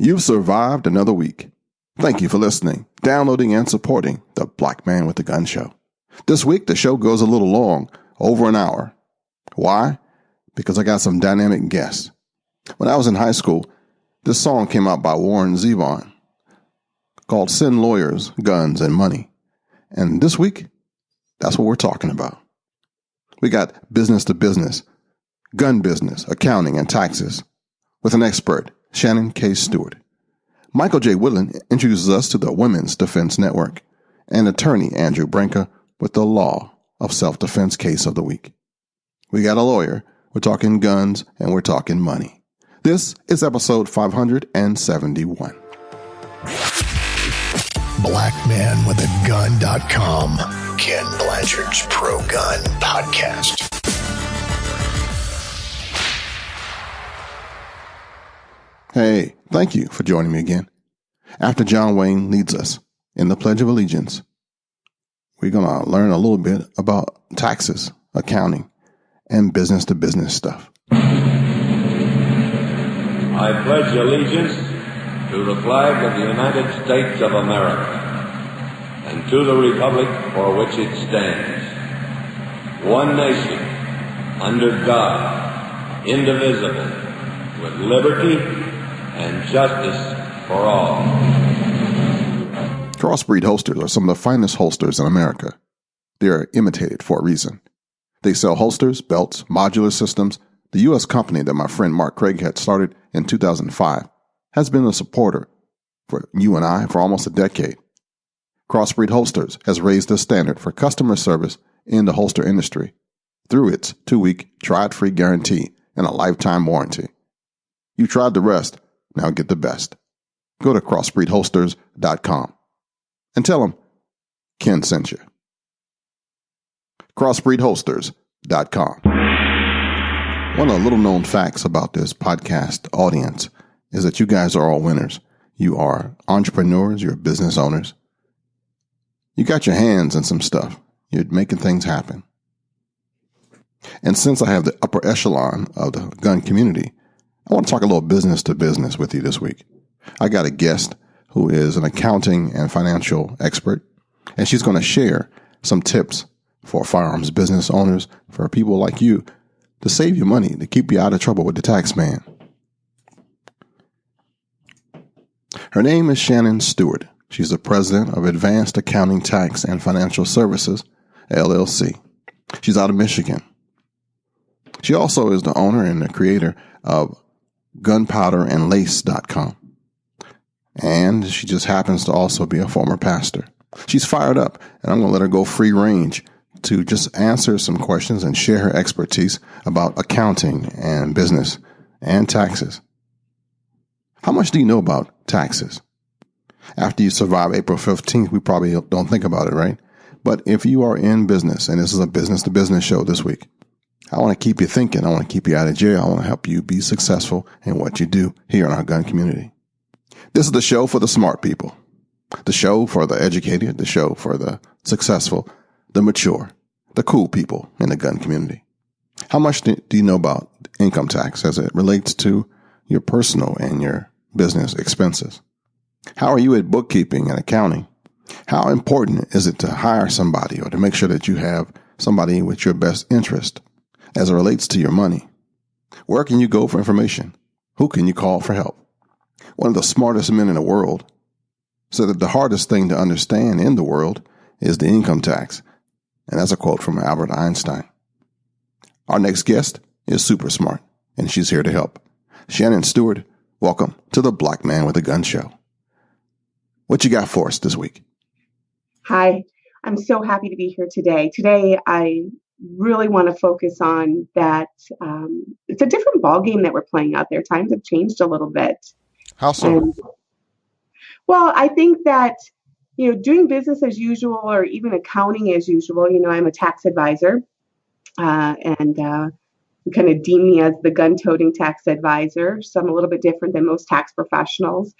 You've survived another week. Thank you for listening, downloading, and supporting the Black Man with the Gun Show. This week, the show goes a little long, over an hour. Why? Because I got some dynamic guests. When I was in high school, this song came out by Warren Zevon called Send Lawyers, Guns, and Money. And this week, that's what we're talking about. We got business to business, gun business, accounting, and taxes with an expert, Shanyn K. Stewart. Michael J. Woodland introduces us to the Women's Defense Network and attorney Andrew Branca with the Law of Self-Defense Case of the Week. We got a lawyer, we're talking guns, and we're talking money. This is episode 571. BlackManWithAGun.com, Ken Blanchard's Pro-Gun Podcast. Hey, thank you for joining me again. After John Wayne leads us in the Pledge of Allegiance, we're going to learn a little bit about taxes, accounting, and business-to-business stuff. I pledge allegiance to the flag of the United States of America and to the republic for which it stands, one nation, under God, indivisible, with liberty and justice for all. Crossbreed holsters are some of the finest holsters in America. They are imitated for a reason. They sell holsters, belts, modular systems. The U.S. company that my friend Mark Craig had started in 2005 has been a supporter for you and I for almost a decade. Crossbreed Holsters has raised the standard for customer service in the holster industry through its 2-week try-it-free guarantee and a lifetime warranty. You tried the rest. Now get the best. Go to crossbreedholsters.com and tell them Ken sent you. Crossbreedholsters.com. One of the little-known facts about this podcast audience is that you guys are all winners. You are entrepreneurs. You're business owners. You got your hands in some stuff. You're making things happen. And since I have the upper echelon of the gun community, I want to talk a little business to business with you this week. I got a guest who is an accounting and financial expert, and she's going to share some tips for firearms business owners, for people like you, to save you money, to keep you out of trouble with the tax man. Her name is Shanyn Stewart. She's the president of Advanced Accounting, Tax, and Financial Services, LLC. She's out of Michigan. She also is the owner and the creator of gunpowderandlace.com. And she just happens to also be a former pastor. She's fired up, and I'm going to let her go free range to just answer some questions and share her expertise about accounting and business and taxes. How much do you know about taxes? After you survive April 15th, we probably don't think about it, right? But if you are in business, and this is a business-to-business show this week, I want to keep you thinking. I want to keep you out of jail. I want to help you be successful in what you do here in our gun community. This is the show for the smart people, the show for the educated, the show for the successful, the mature, the cool people in the gun community. How much do you know about income tax as it relates to your personal and your business expenses? How are you at bookkeeping and accounting? How important is it to hire somebody or to make sure that you have somebody with your best interest as it relates to your money? Where can you go for information? Who can you call for help? One of the smartest men in the world said that the hardest thing to understand in the world is the income tax. And that's a quote from Albert Einstein. Our next guest is super smart, and she's here to help. Shanyn Stewart, welcome to the Black Man with a Gun Show. What you got for us this week? Hi, I'm so happy to be here today. Today, I really want to focus on that. It's a different ballgame that we're playing out there. Times have changed a little bit. How so? Well, I think that, doing business as usual or even accounting as usual, I'm a tax advisor and you kind of deem me as the gun-toting tax advisor. So I'm a little bit different than most tax professionals.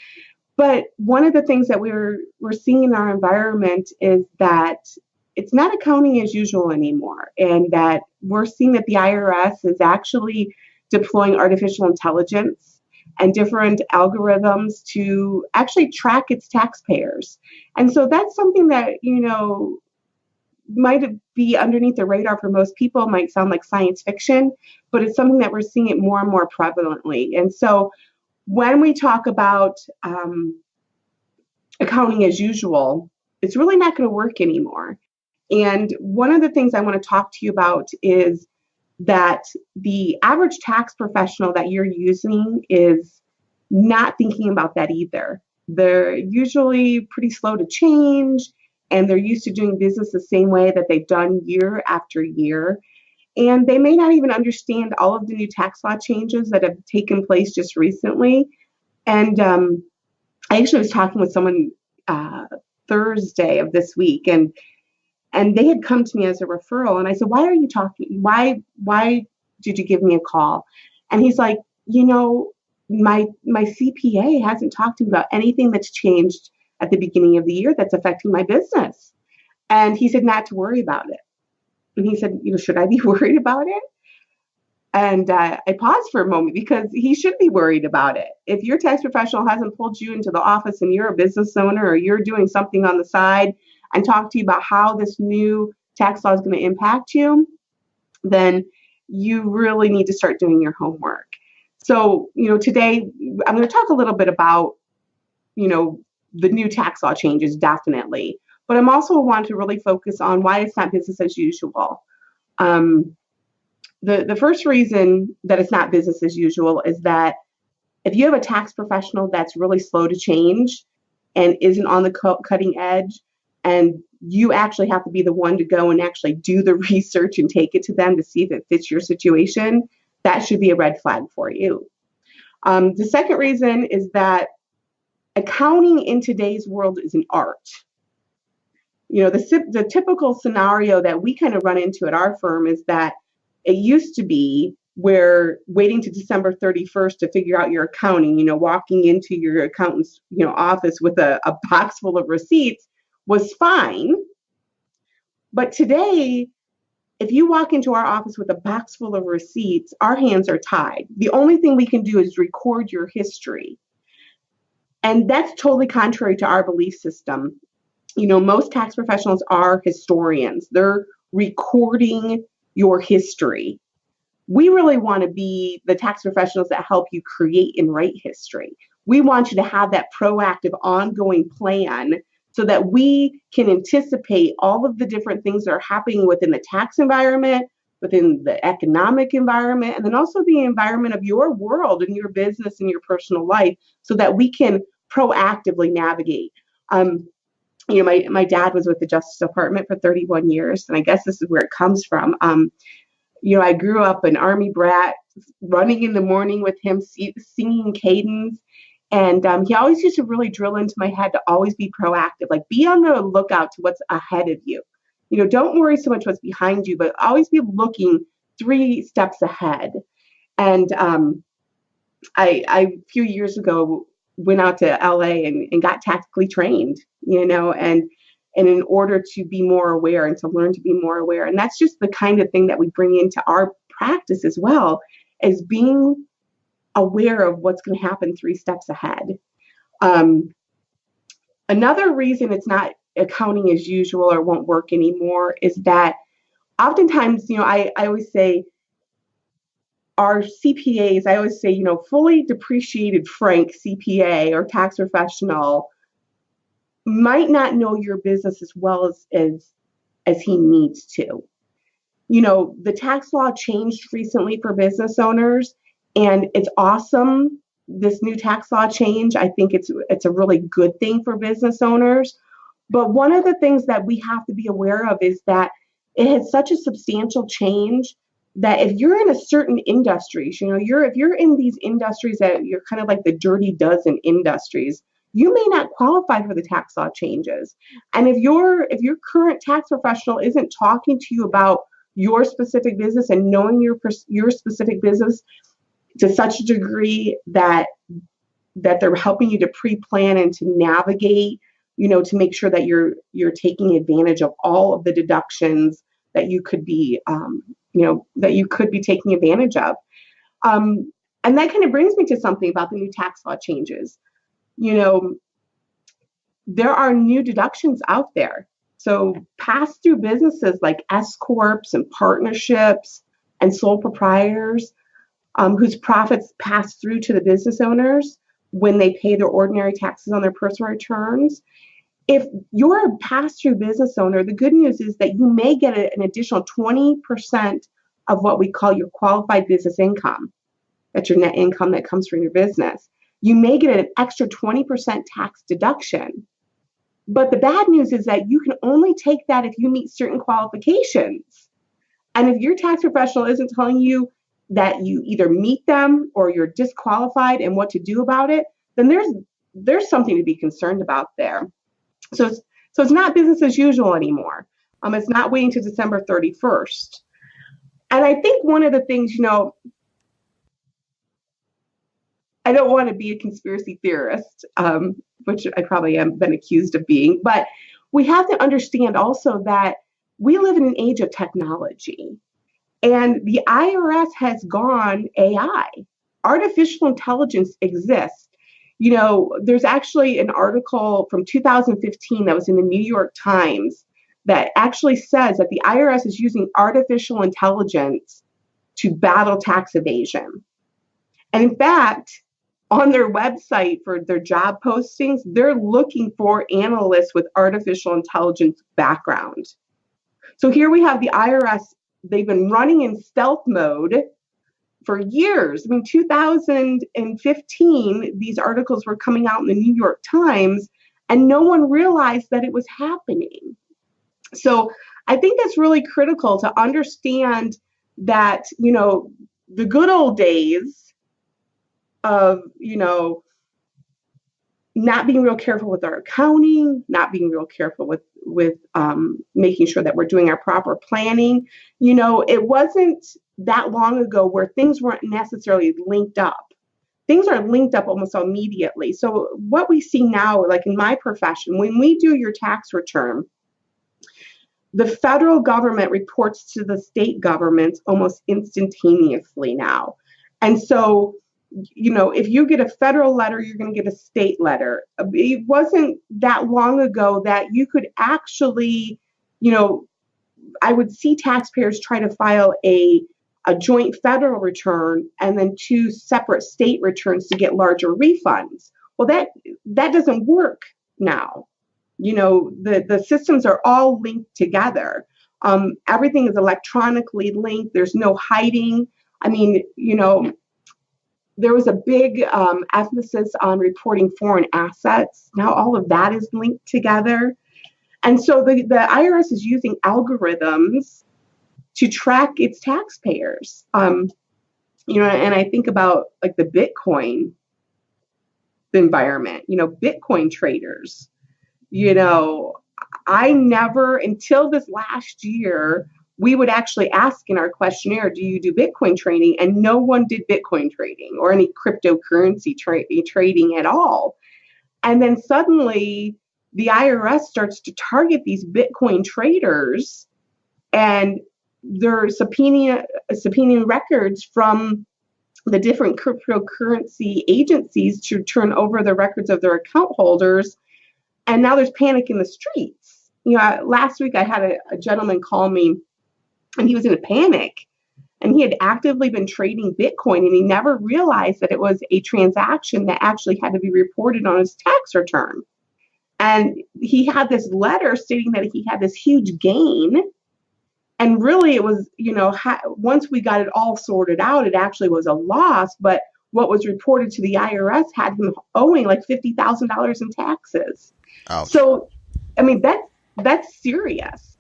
But one of the things that we're seeing in our environment is that it's not accounting as usual anymore, and that we're seeing that the IRS is actually deploying artificial intelligence and different algorithms to actually track its taxpayers. And so that's something that, might be underneath the radar for most people, might sound like science fiction, but it's something that we're seeing it more and more prevalently. And so when we talk about accounting as usual, it's really not going to work anymore. And one of the things I want to talk to you about is that the average tax professional that you're using is not thinking about that either. They're usually pretty slow to change, and they're used to doing business the same way that they've done year after year. And they may not even understand all of the new tax law changes that have taken place just recently. And I actually was talking with someone Thursday of this week, and they had come to me as a referral. And I said, why are you talking? Why did you give me a call? And he's like, my CPA hasn't talked to me about anything that's changed at the beginning of the year that's affecting my business. And he said not to worry about it. And he said, should I be worried about it? And I paused for a moment because he should be worried about it. If your tax professional hasn't pulled you into the office and you're a business owner or you're doing something on the side and talk to you about how this new tax law is going to impact you, then you really need to start doing your homework. So, today I'm going to talk a little bit about, the new tax law changes, definitely. But I'm also want to really focus on why it's not business as usual. The first reason that it's not business as usual is that if you have a tax professional that's really slow to change and isn't on the cutting edge, and you actually have to be the one to go and actually do the research and take it to them to see if it fits your situation, that should be a red flag for you. The second reason is that accounting in today's world is an art. The typical scenario that we kind of run into at our firm is that it used to be where waiting to December 31st to figure out your accounting, walking into your accountant's, office with a box full of receipts was fine. But today, if you walk into our office with a box full of receipts, our hands are tied. The only thing we can do is record your history. And that's totally contrary to our belief system. Most tax professionals are historians. They're recording your history. We really want to be the tax professionals that help you create and write history. We want you to have that proactive, ongoing plan so that we can anticipate all of the different things that are happening within the tax environment, within the economic environment, and then also the environment of your world and your business and your personal life so that we can proactively navigate. My dad was with the Justice Department for 31 years, and I guess this is where it comes from. I grew up an Army brat, running in the morning with him, singing cadence. And he always used to really drill into my head to always be proactive, like be on the lookout to what's ahead of you. Don't worry so much what's behind you, but always be looking 3 steps ahead. And I a few years ago went out to LA and got tactically trained, and in order to be more aware and to learn to be more aware. And that's just the kind of thing that we bring into our practice as well, as being aware of what's going to happen 3 steps ahead. Another reason it's not accounting as usual or won't work anymore is that oftentimes, I always say our CPAs, I always say, fully depreciated Frank CPA or tax professional might not know your business as well as he needs to. The tax law changed recently for business owners, and it's awesome, this new tax law change. I think it's a really good thing for business owners. But one of the things that we have to be aware of is that it has such a substantial change that if you're in a certain industries, if you're in these industries that you're kind of like the dirty dozen industries, you may not qualify for the tax law changes. And if your current tax professional isn't talking to you about your specific business and knowing your specific business to such a degree that they're helping you to pre-plan and to navigate, to make sure that you're taking advantage of all of the deductions that you could be, taking advantage of. I And that kind of brings me to something about the new tax law changes. You know, there are new deductions out there. So pass-through businesses like S corps and partnerships and sole proprietors whose profits pass through to the business owners when they pay their ordinary taxes on their personal returns. If you're a pass-through business owner, the good news is that you may get an additional 20% of what we call your qualified business income. That's your net income that comes from your business. You may get an extra 20% tax deduction. But the bad news is that you can only take that if you meet certain qualifications. And if your tax professional isn't telling you that you either meet them or you're disqualified and what to do about it, then there's something to be concerned about there. So it's not business as usual anymore. It's not waiting to December 31st. And I think one of the things, you know, I don't want to be a conspiracy theorist, which I probably have been accused of being, but we have to understand also that we live in an age of technology, and the IRS has gone AI. Artificial intelligence exists. You know, there's actually an article from 2015 that was in the New York Times that actually says that the IRS is using artificial intelligence to battle tax evasion. And in fact, on their website for their job postings, they're looking for analysts with artificial intelligence background. So here we have the IRS. They've been running in stealth mode for years. I mean, 2015, these articles were coming out in the New York Times, and no one realized that it was happening. So I think that's really critical to understand that, you know, the good old days of, you know, not being real careful with our accounting, not being real careful with making sure that we're doing our proper planning. You know, it wasn't that long ago where things weren't necessarily linked up. Things are linked up almost immediately. So what we see now, like in my profession, when we do your tax return, the federal government reports to the state governments almost instantaneously now. And so, you know, if you get a federal letter, you're going to get a state letter. It wasn't that long ago that you could actually, you know, I would see taxpayers try to file a joint federal return and then 2 separate state returns to get larger refunds. Well, that doesn't work now. You know, the systems are all linked together. Everything is electronically linked. There's no hiding. I mean, you know, there was a big emphasis on reporting foreign assets. Now all of that is linked together. And so the IRS is using algorithms to track its taxpayers. You know, and I think about like the Bitcoin environment, you know, Bitcoin traders. You know, I never, until this last year, we would actually ask in our questionnaire, do you do Bitcoin trading? And no one did Bitcoin trading or any cryptocurrency trading at all. And then suddenly the IRS starts to target these Bitcoin traders, and they're subpoenaing records from the different cryptocurrency agencies to turn over the records of their account holders. And now there's panic in the streets. You know, last week I had a gentleman call me, and he was in a panic, and he had actively been trading Bitcoin, and he never realized that it was a transaction that actually had to be reported on his tax return. And he had this letter stating that he had this huge gain. And really it was, you know, once we got it all sorted out, it actually was a loss. But what was reported to the IRS had him owing like $50,000 in taxes. Ouch. So, I mean, that's serious.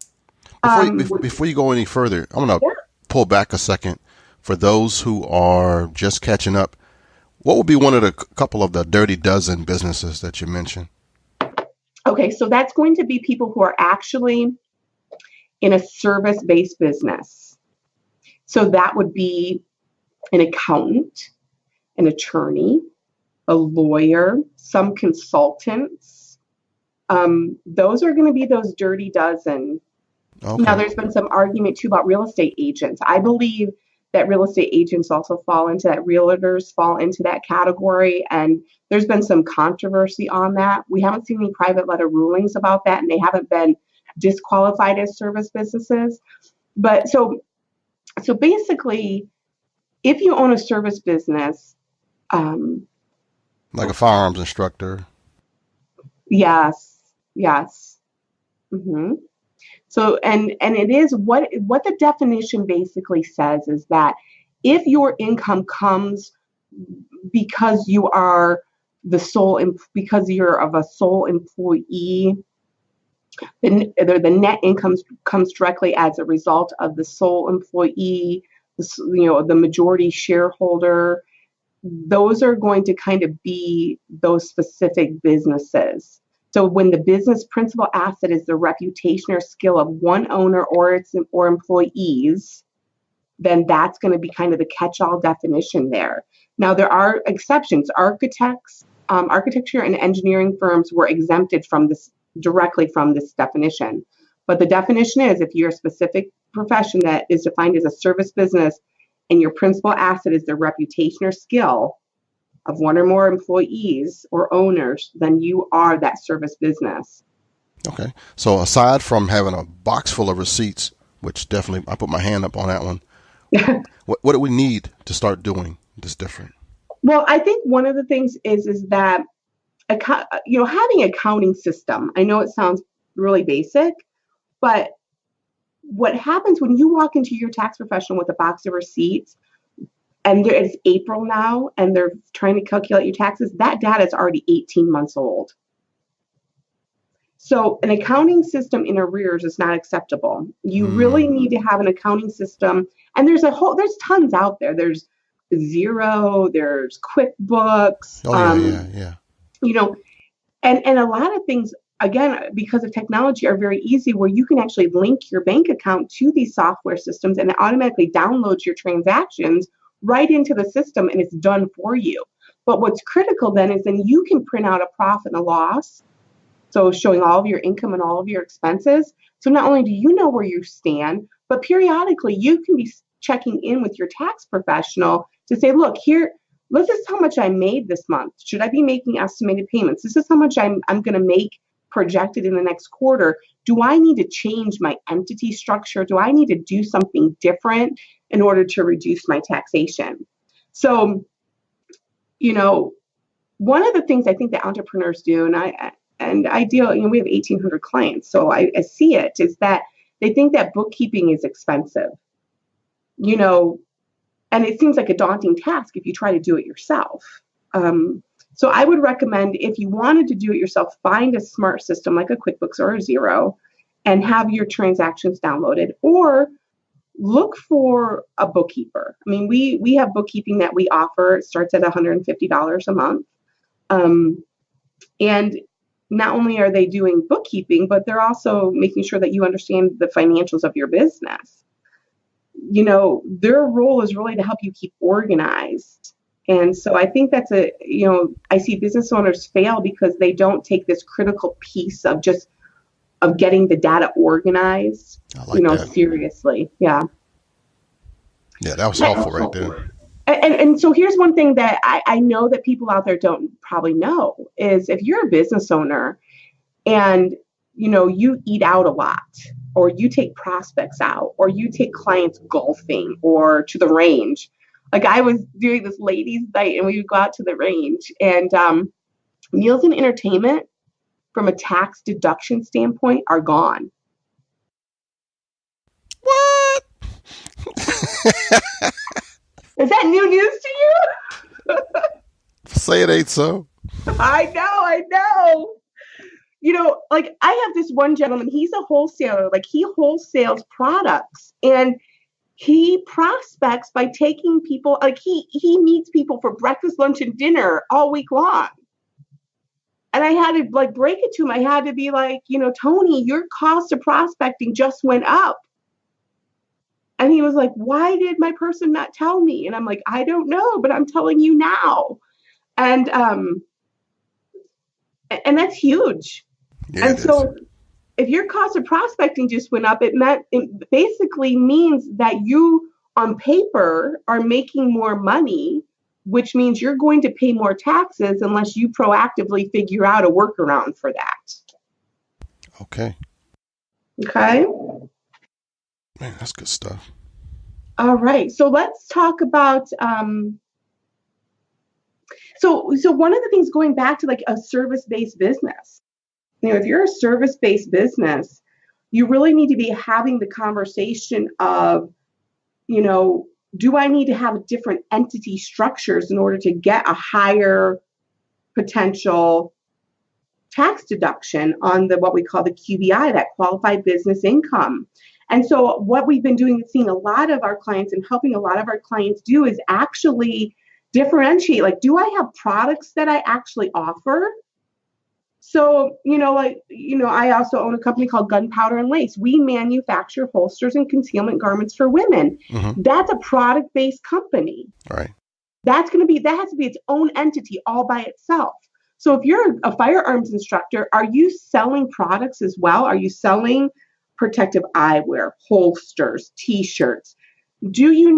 Before you go any further, I'm going to pull back a second. For those who are just catching up, what would be one of the couple of the dirty dozen businesses that you mentioned? Okay, so that's going to be people who are actually in a service-based business. So that would be an accountant, an attorney, a lawyer, some consultants. Those are going to be those dirty dozen. Okay. Now, there's been some argument, too, about real estate agents. I believe that real estate agents also fall into that, realtors fall into that category. And there's been some controversy on that. We haven't seen any private letter rulings about that, and they haven't been disqualified as service businesses. But so basically, if you own a service business, like a firearms instructor. Yes. Mm-hmm. So, and it is what the definition basically says is that if your income comes because you are because you're of a sole employee, the net income comes directly as a result of the sole employee, the majority shareholder. Those are going to kind of be those specific businesses. So when the business principal asset is the reputation or skill of one owner or employees, then that's going to be kind of the catch-all definition there. Now, there are exceptions. Architecture and engineering firms were exempted from this directly from this definition. But the definition is if you're a specific profession that is defined as a service business and your principal asset is the reputation or skill of one or more employees or owners, then you are that service business. Okay. So aside from having a box full of receipts, which definitely I put my hand up on that one, what do we need to start doing this different? Well, I think one of the things is that, having an accounting system, I know it sounds really basic, but what happens when you walk into your tax professional with a box of receipts, and it's April now, and they're trying to calculate your taxes, that data is already 18 months old. So an accounting system in arrears is not acceptable. You really need to have an accounting system, and there's tons out there. There's Xero, there's QuickBooks. Yeah. And a lot of things, again, because of technology, are very easy, where you can actually link your bank account to these software systems, and it automatically downloads your transactions right into the system, and it's done for you. But what's critical then is then you can print out a profit and a loss, so showing all of your income and all of your expenses. So not only do you know where you stand, but periodically you can be checking in with your tax professional to say, look, here, this is how much I made this month. Should I be making estimated payments? This is how much I'm going to make projected in the next quarter. Do I need to change my entity structure? Do I need to do something different in order to reduce my taxation? So, one of the things I think that entrepreneurs do, and I deal, we have 1,800 clients, so I see it, is that they think that bookkeeping is expensive, and it seems like a daunting task if you try to do it yourself. So I would recommend, if you wanted to do it yourself, find a smart system like a QuickBooks or a Xero and have your transactions downloaded, or look for a bookkeeper. I mean, we have bookkeeping that we offer. It starts at $150 a month. And not only are they doing bookkeeping, but they're also making sure that you understand the financials of your business. Their role is really to help you keep organized. And so I think that's I see business owners fail because they don't take this critical piece of getting the data organized, that seriously. Yeah. Yeah, that was helpful right there. And so here's one thing that I know that people out there don't probably know is, if you're a business owner and, you eat out a lot, or you take prospects out, or you take clients golfing or to the range. Like, I was doing this ladies' night and we would go out to the range, and meals and entertainment from a tax deduction standpoint are gone. What? Is that new news to you? Say it ain't so. I know. Like, I have this one gentleman, he's a wholesaler, like he wholesales products, and he prospects by taking people, like he meets people for breakfast, lunch, and dinner all week long. And I had to break it to him. I had to be like, Tony, your cost of prospecting just went up. And he was like, why did my person not tell me? And I'm like, I don't know, but I'm telling you now. And that's huge. Yeah, and so if your cost of prospecting just went up, it basically means that you on paper are making more money, which means you're going to pay more taxes unless you proactively figure out a workaround for that. Okay. Okay. Man, that's good stuff. All right. So let's talk about, so one of the things going back to like a service-based business, if you're a service-based business, you really need to be having the conversation of, do I need to have different entity structures in order to get a higher potential tax deduction on what we call the QBI, that qualified business income? And so what we've been doing, seeing a lot of our clients and helping a lot of our clients do is actually differentiate, like, do I have products that I actually offer? So, I also own a company called Gunpowder and Lace. We manufacture holsters and concealment garments for women. Mm-hmm. That's a product-based company. Right. That has to be its own entity all by itself. So if you're a firearms instructor, are you selling products as well? Are you selling protective eyewear, holsters, T-shirts? Do we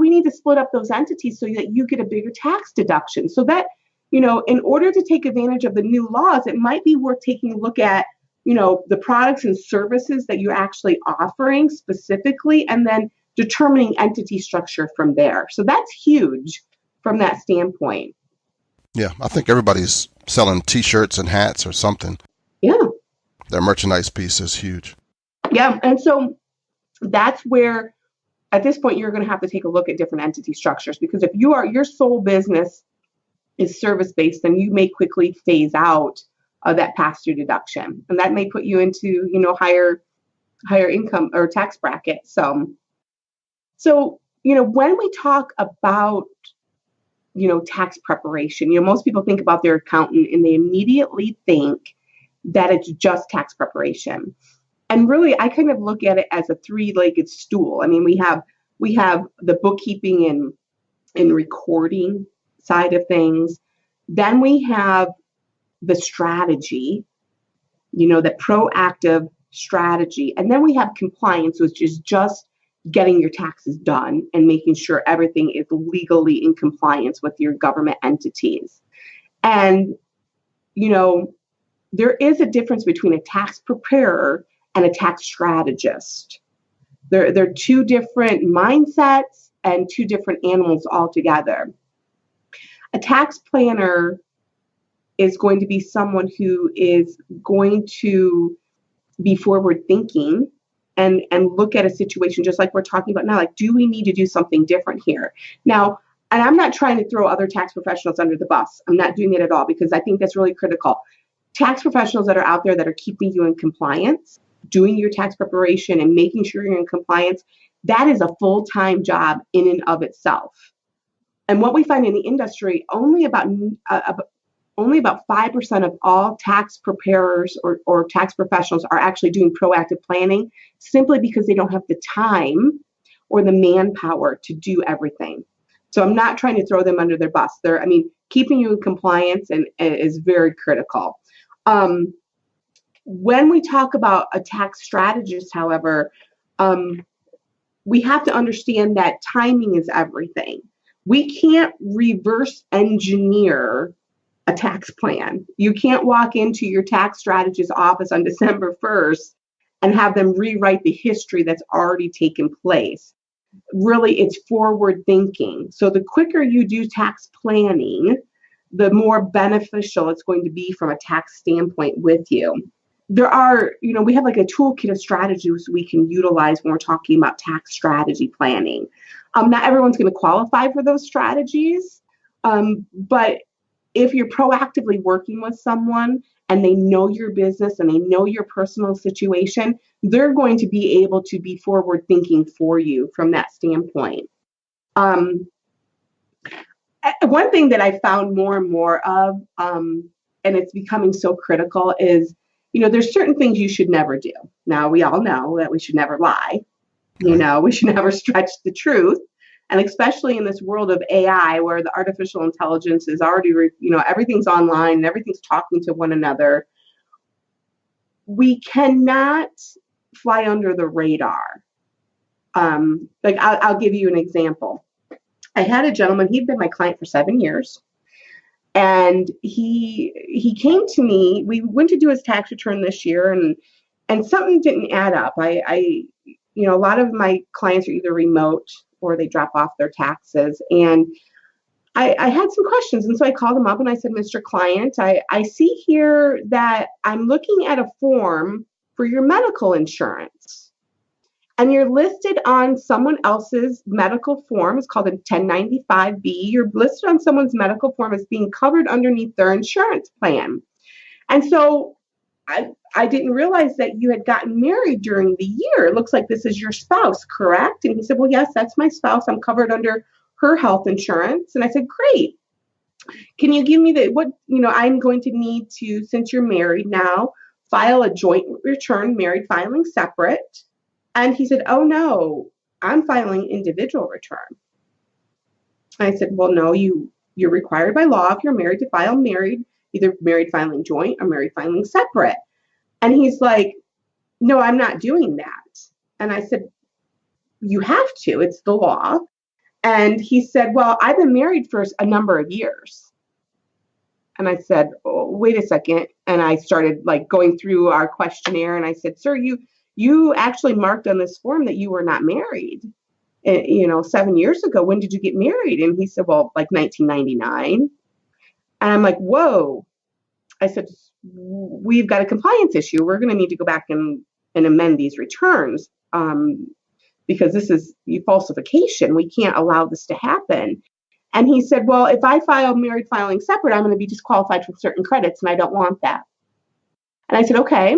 need to split up those entities so that you get a bigger tax deduction? So that, in order to take advantage of the new laws, it might be worth taking a look at, the products and services that you're actually offering specifically, and then determining entity structure from there. So that's huge from that standpoint. Yeah, I think everybody's selling T-shirts and hats or something. Yeah. Their merchandise piece is huge. Yeah, and so that's where, at this point, you're going to have to take a look at different entity structures, because if your sole business is service-based, then you may quickly phase out that pass-through deduction, and that may put you into higher income or tax bracket. So when we talk about tax preparation, most people think about their accountant and they immediately think that it's just tax preparation. And really, I kind of look at it as a three-legged stool. I mean, we have the bookkeeping and recording side of things. Then we have the strategy, the proactive strategy. And then we have compliance, which is just getting your taxes done and making sure everything is legally in compliance with your government entities. And, there is a difference between a tax preparer and a tax strategist. They're two different mindsets and two different animals altogether. A tax planner is going to be someone who is going to be forward thinking and look at a situation just like we're talking about now. Like, do we need to do something different here? Now, and I'm not trying to throw other tax professionals under the bus. I'm not doing it at all, because I think that's really critical. Tax professionals that are out there that are keeping you in compliance, doing your tax preparation and making sure you're in compliance, that is a full-time job in and of itself. And what we find in the industry, only about 5% of all tax preparers or tax professionals are actually doing proactive planning, simply because they don't have the time or the manpower to do everything. So I'm not trying to throw them under their bus. Keeping you in compliance is very critical. When we talk about a tax strategist, however, we have to understand that timing is everything. We can't reverse engineer a tax plan. You can't walk into your tax strategist's office on December 1st and have them rewrite the history that's already taken place. Really, it's forward thinking. So the quicker you do tax planning, the more beneficial it's going to be from a tax standpoint with you. There are, we have like a toolkit of strategies we can utilize when we're talking about tax strategy planning. Not everyone's going to qualify for those strategies, but if you're proactively working with someone and they know your business and they know your personal situation, they're going to be able to be forward thinking for you from that standpoint. One thing that I found more and more of, and it's becoming so critical, is, there's certain things you should never do. Now, we all know that we should never lie. We should never stretch the truth. And especially in this world of AI, where the artificial intelligence is already, everything's online and everything's talking to one another, we cannot fly under the radar. Like I'll give you an example. I had a gentleman, he'd been my client for 7 years. And he came to me, we went to do his tax return this year, and something didn't add up. I a lot of my clients are either remote or they drop off their taxes. And I had some questions. And so I called him up and I said, Mr. Client, I see here that I'm looking at a form for your medical insurance. And you're listed on someone else's medical form. It's called a 1095B. You're listed on someone's medical form as being covered underneath their insurance plan. And so I didn't realize that you had gotten married during the year. It looks like this is your spouse, correct? And he said, well, yes, that's my spouse. I'm covered under her health insurance. And I said, great. Can you give me I'm going to need to, since you're married now, file a joint return, married filing separate. And he said, oh, no, I'm filing individual return. I said, well, no, you're required by law if you're married to file either married filing joint or married filing separate. And he's like, no, I'm not doing that. And I said, you have to. It's the law. And he said, well, I've been married for a number of years. And I said, oh, wait a second. And I started going through our questionnaire. And I said, sir, you actually marked on this form that you were not married, 7 years ago. When did you get married? And he said, well, 1999. And I'm like, whoa. I said, we've got a compliance issue. We're going to need to go back and amend these returns because this is falsification. We can't allow this to happen. And he said, well, if I file married filing separate, I'm going to be disqualified from certain credits, and I don't want that. And I said, okay.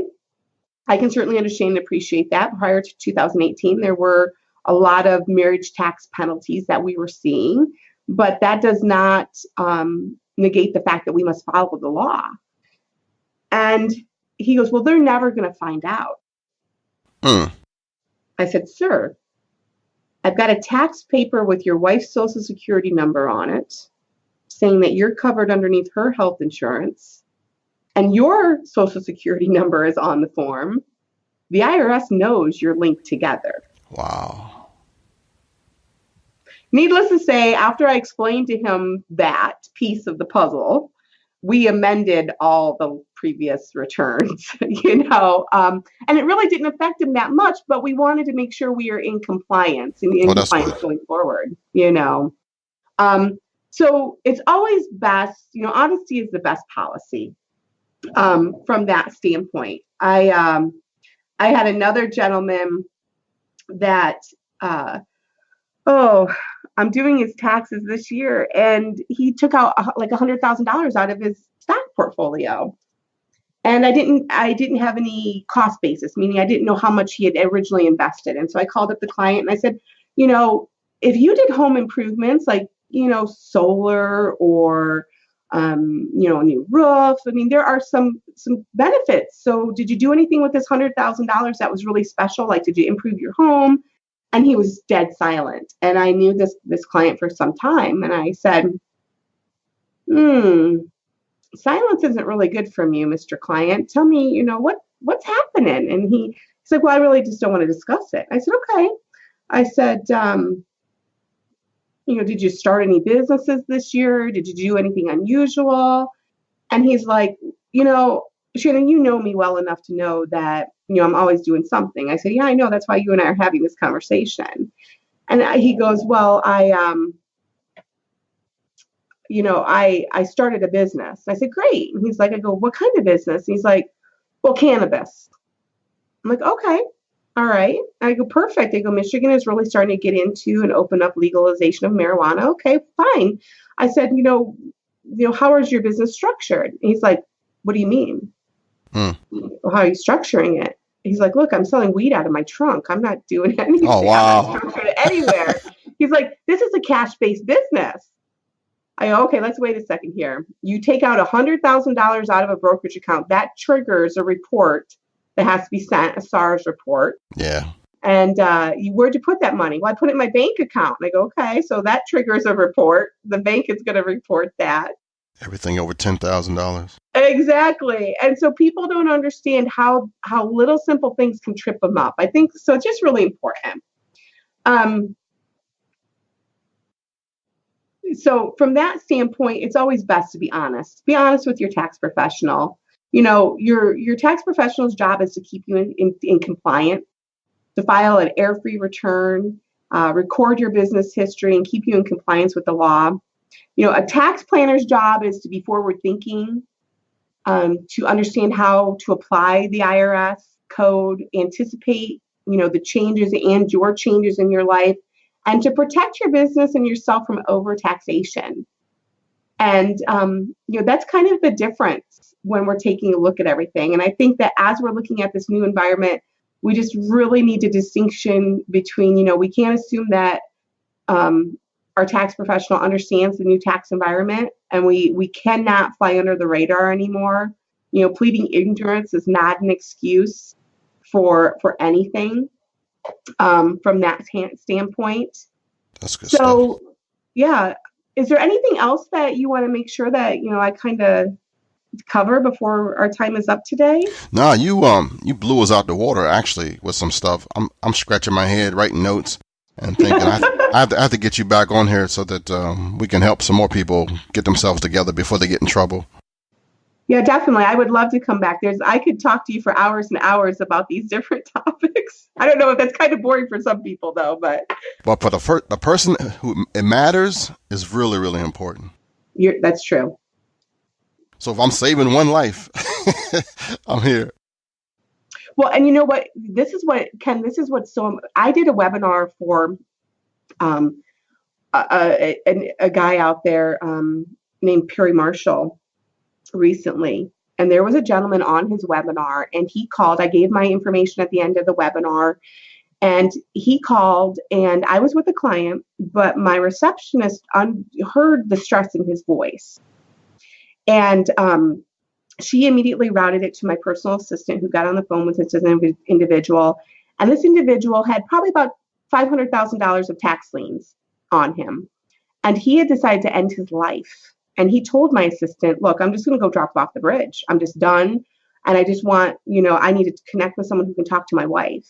I can certainly understand and appreciate that. Prior to 2018, there were a lot of marriage tax penalties that we were seeing, but that does not negate the fact that we must follow the law. And he goes, well, they're never going to find out. I said, sir, I've got a tax paper with your wife's social security number on it, saying that you're covered underneath her health insurance. And your social security number is on the form. The IRS knows you're linked together. Wow. Needless to say, after I explained to him that piece of the puzzle, we amended all the previous returns, and it really didn't affect him that much, but we wanted to make sure we are in compliance compliance going forward, So it's always best, honesty is the best policy. From that standpoint, I had another gentleman that, I'm doing his taxes this year, and he took out $100,000 out of his stock portfolio, and I didn't have any cost basis, meaning I didn't know how much he had originally invested. And so I called up the client and I said, if you did home improvements solar or a new roof. I mean, there are some benefits. So did you do anything with this $100,000 that was really special? Did you improve your home? And he was dead silent. And I knew this client for some time. And I said, silence isn't really good from you, Mr. Client. Tell me, what's happening? And he's like, well, I really just don't want to discuss it. I said, okay. I said, did you start any businesses this year? Did you do anything unusual? And he's like, Shannon, you know me well enough to know that, I'm always doing something. I said, yeah, I know. That's why you and I are having this conversation. And he goes, well, I started a business. I said, great. And he's like, I go, what kind of business? And he's like, well, cannabis. I'm like, okay. All right. I go, perfect. I go, Michigan is really starting to get into and open up legalization of marijuana. Okay, fine. I said, how is your business structured? And he's like, what do you mean? Well, how are you structuring it? He's like, look, I'm selling weed out of my trunk. I'm not doing anything. Oh, wow. I'm not structured it anywhere. He's like, this is a cash-based business. I go, okay, let's wait a second here. You take out $100,000 out of a brokerage account. That triggers a report that has to be sent, a SARS report. Yeah. And where'd you put that money? Well, I put it in my bank account. And I go, okay, so that triggers a report. The bank is going to report that. Everything over $10,000. Exactly. And so people don't understand how little simple things can trip them up. I think so. It's just really important. So from that standpoint, it's always best to be honest. Be honest with your tax professional. You know, your tax professional's job is to keep you in compliance, to file an error-free return, record your business history, and keep you in compliance with the law. You know, a tax planner's job is to be forward-thinking, to understand how to apply the IRS code, anticipate, the changes and your changes in your life, and to protect your business and yourself from overtaxation. And, that's kind of the difference when we're taking a look at everything. And I think that as we're looking at this new environment, we just really need a distinction between, we can't assume that our tax professional understands the new tax environment, and we cannot fly under the radar anymore. Pleading ignorance is not an excuse for anything from that standpoint. That's good so, stuff. Yeah. Is there anything else that you want to make sure that, I kind of cover before our time is up today? No, you blew us out the water actually with some stuff. I'm scratching my head, writing notes, and thinking I have to get you back on here so that we can help some more people get themselves together before they get in trouble. Yeah, definitely. I would love to come back. I could talk to you for hours and hours about these different topics. I don't know if that's kind of boring for some people, though, but for the person who it matters is really, really important. That's true. So if I'm saving one life, I'm here. Well, and you know what? This is what's so. I did a webinar for a guy out there named Perry Marshall recently, and there was a gentleman on his webinar, and he called. I gave my information at the end of the webinar, and he called, and I was with a client, but my receptionist heard the stress in his voice, and she immediately routed it to my personal assistant, who got on the phone with this individual, and this individual had probably about $500,000 of tax liens on him, and he had decided to end his life. And he told my assistant, look, I'm just going to go drop off the bridge. I'm just done. And I just want, I need to connect with someone who can talk to my wife.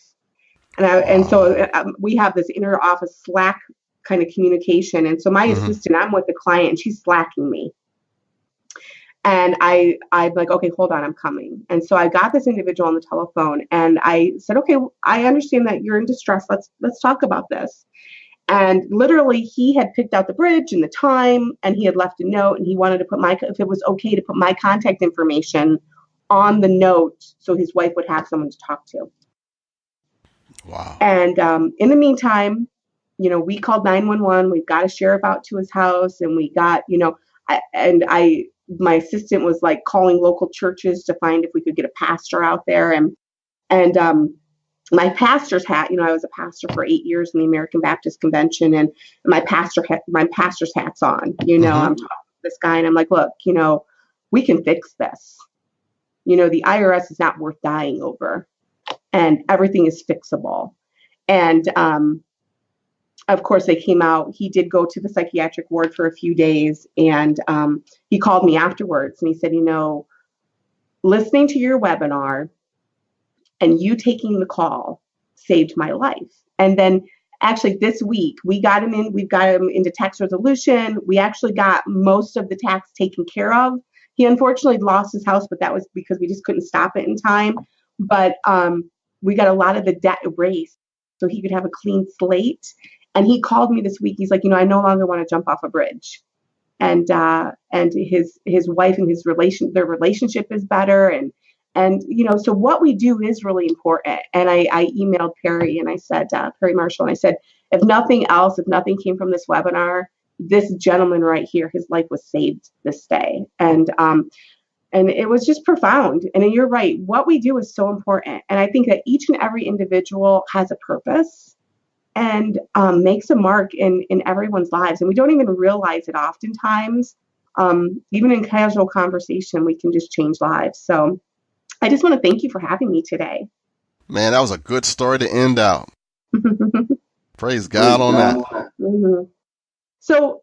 And so we have this inner office Slack kind of communication. And so my assistant, I'm with the client, and she's slacking me. And I'm like, okay, hold on, I'm coming. And so I got this individual on the telephone, and I said, okay, I understand that you're in distress. Let's talk about this. And literally, he had picked out the bridge and the time, and he had left a note, and he wanted to put if it was okay to put my contact information on the note so his wife would have someone to talk to. Wow. And in the meantime, we called 911. We've got a sheriff out to his house, and we got, my assistant was like calling local churches to find if we could get a pastor out there. And my pastor's hat, I was a pastor for 8 years in the American Baptist Convention, and my pastor's hat's on, I'm talking to this guy, and I'm like, look, we can fix this. The IRS is not worth dying over, and everything is fixable. And, of course, they came out. He did go to the psychiatric ward for a few days, and he called me afterwards, and he said, listening to your webinar and you taking the call saved my life. And then actually this week we've got him into tax resolution. We actually got most of the tax taken care of. He unfortunately lost his house, but that was because we just couldn't stop it in time. But we got a lot of the debt erased so he could have a clean slate. And he called me this week. He's like, I no longer want to jump off a bridge. And his wife and their relationship is better. And, so what we do is really important. And I emailed Perry, and I said, Perry Marshall, and I said, if nothing came from this webinar, this gentleman right here, his life was saved this day. And it was just profound. And you're right. What we do is so important. And I think that each and every individual has a purpose and makes a mark in everyone's lives. And we don't even realize it oftentimes. Even in casual conversation, we can just change lives. So I just want to thank you for having me today. Man, that was a good story to end out. Praise God on that. Mm-hmm. So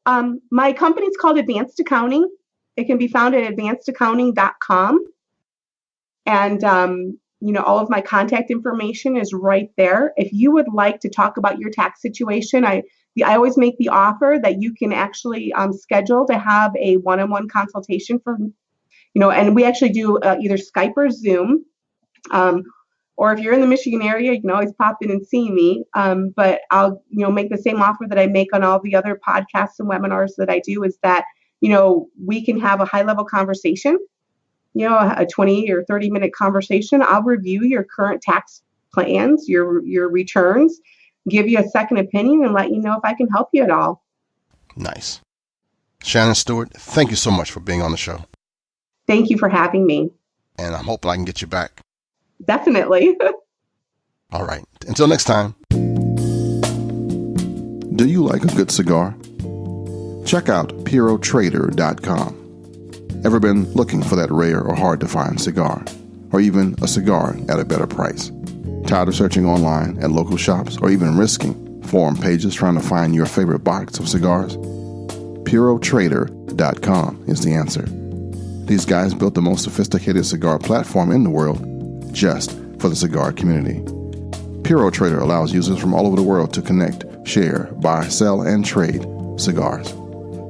my company's called Advanced Accounting. It can be found at advancedaccounting.com. And, all of my contact information is right there. If you would like to talk about your tax situation, I always make the offer that you can actually schedule to have a one-on-one consultation for, and we actually do either Skype or Zoom. Or if you're in the Michigan area, you can always pop in and see me. But I'll, make the same offer that I make on all the other podcasts and webinars that I do, is that, we can have a high-level conversation, a 20 or 30-minute conversation. I'll review your current tax plans, your returns, give you a second opinion, and let you know if I can help you at all. Nice. Shanyn Stewart, thank you so much for being on the show. Thank you for having me. And I'm hoping I can get you back. Definitely. All right. Until next time. Do you like a good cigar? Check out PuroTrader.com. Ever been looking for that rare or hard to find cigar? Or even a cigar at a better price? Tired of searching online at local shops or even risking forum pages trying to find your favorite box of cigars? PuroTrader.com is the answer. These guys built the most sophisticated cigar platform in the world just for the cigar community. PuroTrader allows users from all over the world to connect, share, buy, sell, and trade cigars.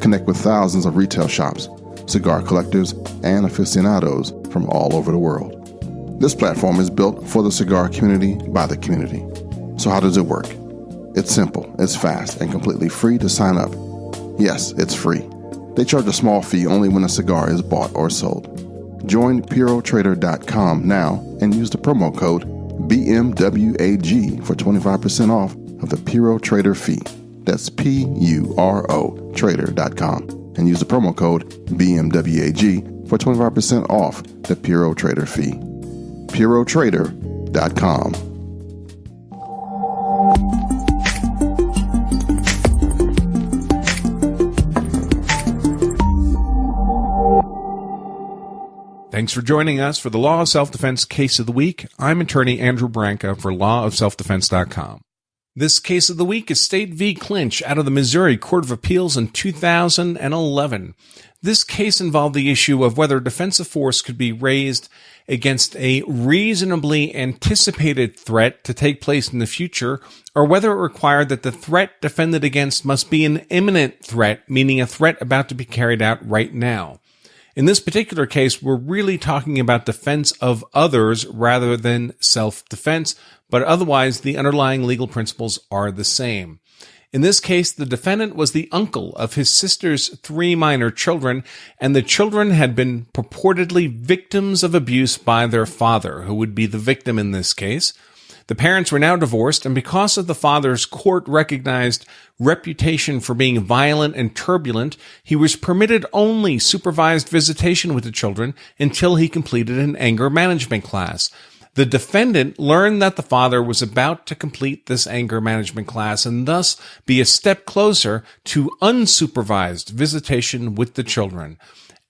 Connect with thousands of retail shops, cigar collectors, and aficionados from all over the world. This platform is built for the cigar community by the community. So how does it work? It's simple, it's fast, and completely free to sign up. Yes, it's free. They charge a small fee only when a cigar is bought or sold. Join PuroTrader.com now and use the promo code BMWAG for 25% off of the PuroTrader fee. That's PURO Trader.com and use the promo code BMWAG for 25% off the PuroTrader fee. PuroTrader.com. Thanks for joining us for the Law of Self-Defense Case of the Week. I'm attorney Andrew Branca for lawofselfdefense.com. This case of the week is State v. Clinch out of the Missouri Court of Appeals in 2011. This case involved the issue of whether defensive force could be raised against a reasonably anticipated threat to take place in the future, or whether it required that the threat defended against must be an imminent threat, meaning a threat about to be carried out right now. In this particular case, we're really talking about defense of others rather than self-defense, but otherwise the underlying legal principles are the same. In this case, the defendant was the uncle of his sister's 3 minor children, and the children had been purportedly victims of abuse by their father, who would be the victim in this case. The parents were now divorced, and because of the father's court-recognized reputation for being violent and turbulent, he was permitted only supervised visitation with the children until he completed an anger management class. The defendant learned that the father was about to complete this anger management class and thus be a step closer to unsupervised visitation with the children.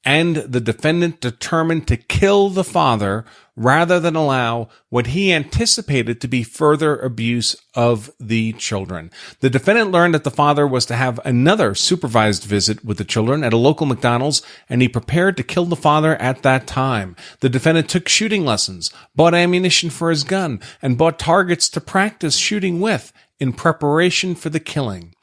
And the defendant determined to kill the father rather than allow what he anticipated to be further abuse of the children. The defendant learned that the father was to have another supervised visit with the children at a local McDonald's, and he prepared to kill the father at that time. The defendant took shooting lessons, bought ammunition for his gun, and bought targets to practice shooting with in preparation for the killing.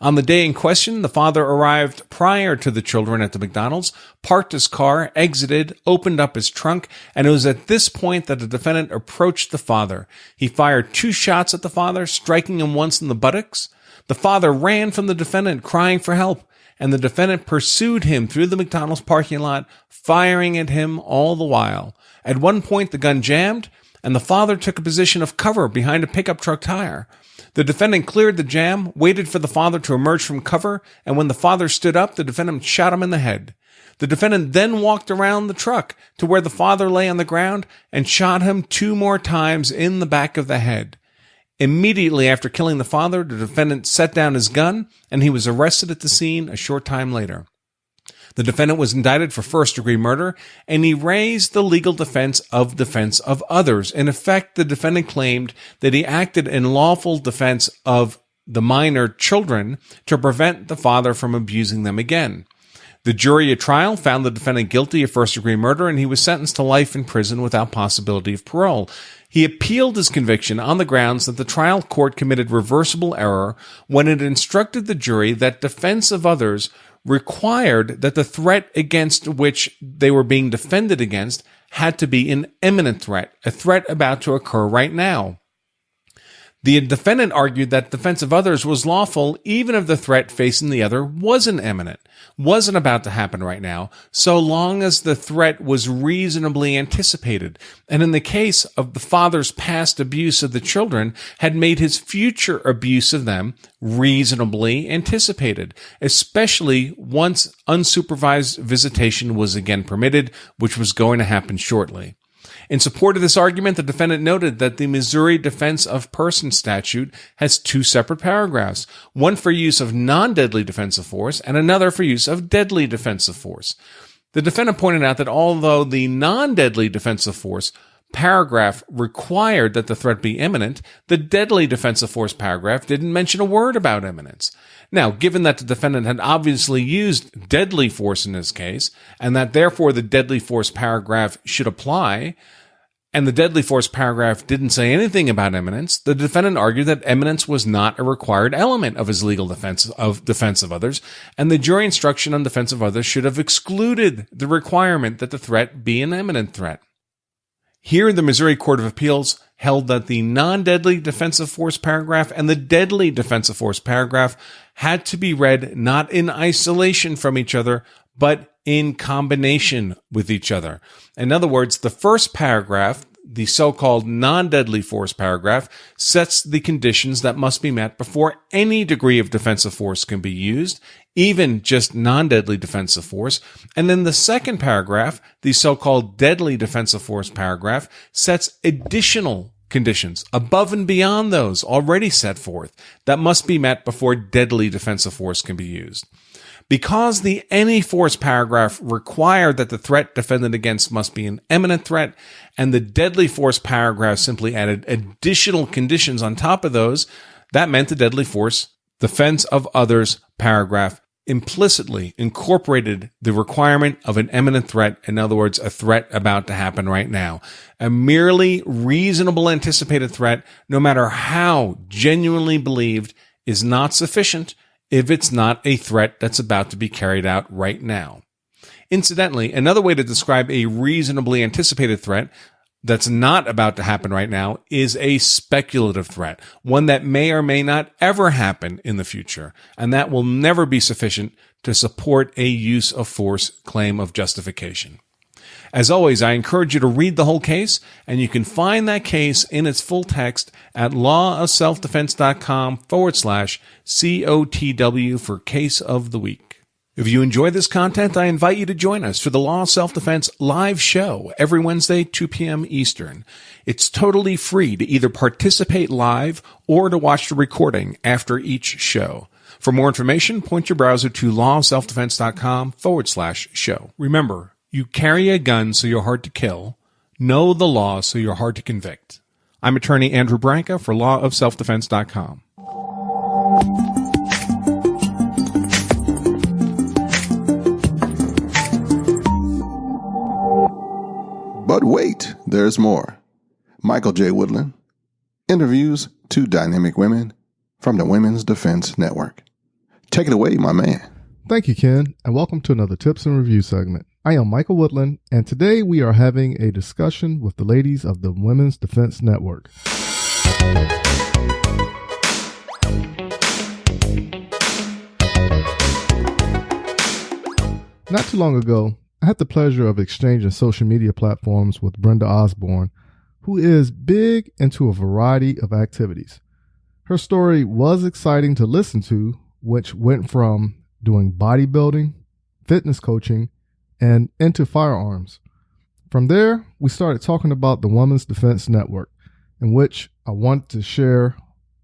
On the day in question, the father arrived prior to the children at the McDonald's, parked his car, exited, opened up his trunk, and it was at this point that the defendant approached the father. He fired 2 shots at the father, striking him once in the buttocks. The father ran from the defendant, crying for help, and the defendant pursued him through the McDonald's parking lot, firing at him all the while. At one point, the gun jammed, and the father took a position of cover behind a pickup truck tire. The defendant cleared the jam, waited for the father to emerge from cover, and when the father stood up, the defendant shot him in the head. The defendant then walked around the truck to where the father lay on the ground and shot him 2 more times in the back of the head. Immediately after killing the father, the defendant set down his gun, and he was arrested at the scene a short time later. The defendant was indicted for first-degree murder, and he raised the legal defense of others. In effect, the defendant claimed that he acted in lawful defense of the minor children to prevent the father from abusing them again. The jury at trial found the defendant guilty of first-degree murder, and he was sentenced to life in prison without possibility of parole. He appealed his conviction on the grounds that the trial court committed reversible error when it instructed the jury that defense of others required that the threat against which they were being defended against had to be an imminent threat, a threat about to occur right now. The defendant argued that defense of others was lawful even if the threat facing the other wasn't imminent, wasn't about to happen right now, so long as the threat was reasonably anticipated, and in the case of the father's past abuse of the children, had made his future abuse of them reasonably anticipated, especially once unsupervised visitation was again permitted, which was going to happen shortly. In support of this argument, the defendant noted that the Missouri Defense of Person statute has two separate paragraphs, one for use of non-deadly defensive force and another for use of deadly defensive force. The defendant pointed out that although the non-deadly defensive force paragraph required that the threat be imminent, the deadly defensive force paragraph didn't mention a word about imminence. Now, given that the defendant had obviously used deadly force in this case, and that therefore the deadly force paragraph should apply, and the deadly force paragraph didn't say anything about imminence, the defendant argued that imminence was not a required element of his legal defense of others, and the jury instruction on defense of others should have excluded the requirement that the threat be an imminent threat. Here, the Missouri Court of Appeals held that the non-deadly defensive force paragraph and the deadly defensive force paragraph had to be read not in isolation from each other, but in combination with each other. In other words, the first paragraph, the so-called non-deadly force paragraph, sets the conditions that must be met before any degree of defensive force can be used, even just non-deadly defensive force. And then the second paragraph, the so-called deadly defensive force paragraph, sets additional conditions above and beyond those already set forth that must be met before deadly defensive force can be used. Because the any force paragraph required that the threat defended against must be an imminent threat, and the deadly force paragraph simply added additional conditions on top of those, that meant the deadly force defense of others paragraph implicitly incorporated the requirement of an imminent threat, in other words, a threat about to happen right now. A merely reasonable anticipated threat, no matter how genuinely believed, is not sufficient if it's not a threat that's about to be carried out right now. Incidentally, another way to describe a reasonably anticipated threat that's not about to happen right now is a speculative threat, one that may or may not ever happen in the future, and that will never be sufficient to support a use of force claim of justification. As always, I encourage you to read the whole case, and you can find that case in its full text at lawofselfdefense.com/COTW for Case of the Week. If you enjoy this content, I invite you to join us for the Law of Self-Defense live show every Wednesday, 2 p.m. Eastern. It's totally free to either participate live or to watch the recording after each show. For more information, point your browser to lawofselfdefense.com/show. Remember, you carry a gun so you're hard to kill. Know the law so you're hard to convict. I'm attorney Andrew Branca for lawofselfdefense.com. But wait, there's more. Michael J. Woodland interviews two dynamic women from the Women's Defense Network. Take it away, my man. Thank you, Ken, and welcome to another Tips and Review segment. I am Michael Woodland, and today we are having a discussion with the ladies of the Women's Defense Network. Not too long ago, I had the pleasure of exchanging social media platforms with Brenda Osborne, who is big into a variety of activities. Her story was exciting to listen to, which went from doing bodybuilding, fitness coaching, and into firearms. From there, we started talking about the Women's Defense Network, in which I want to share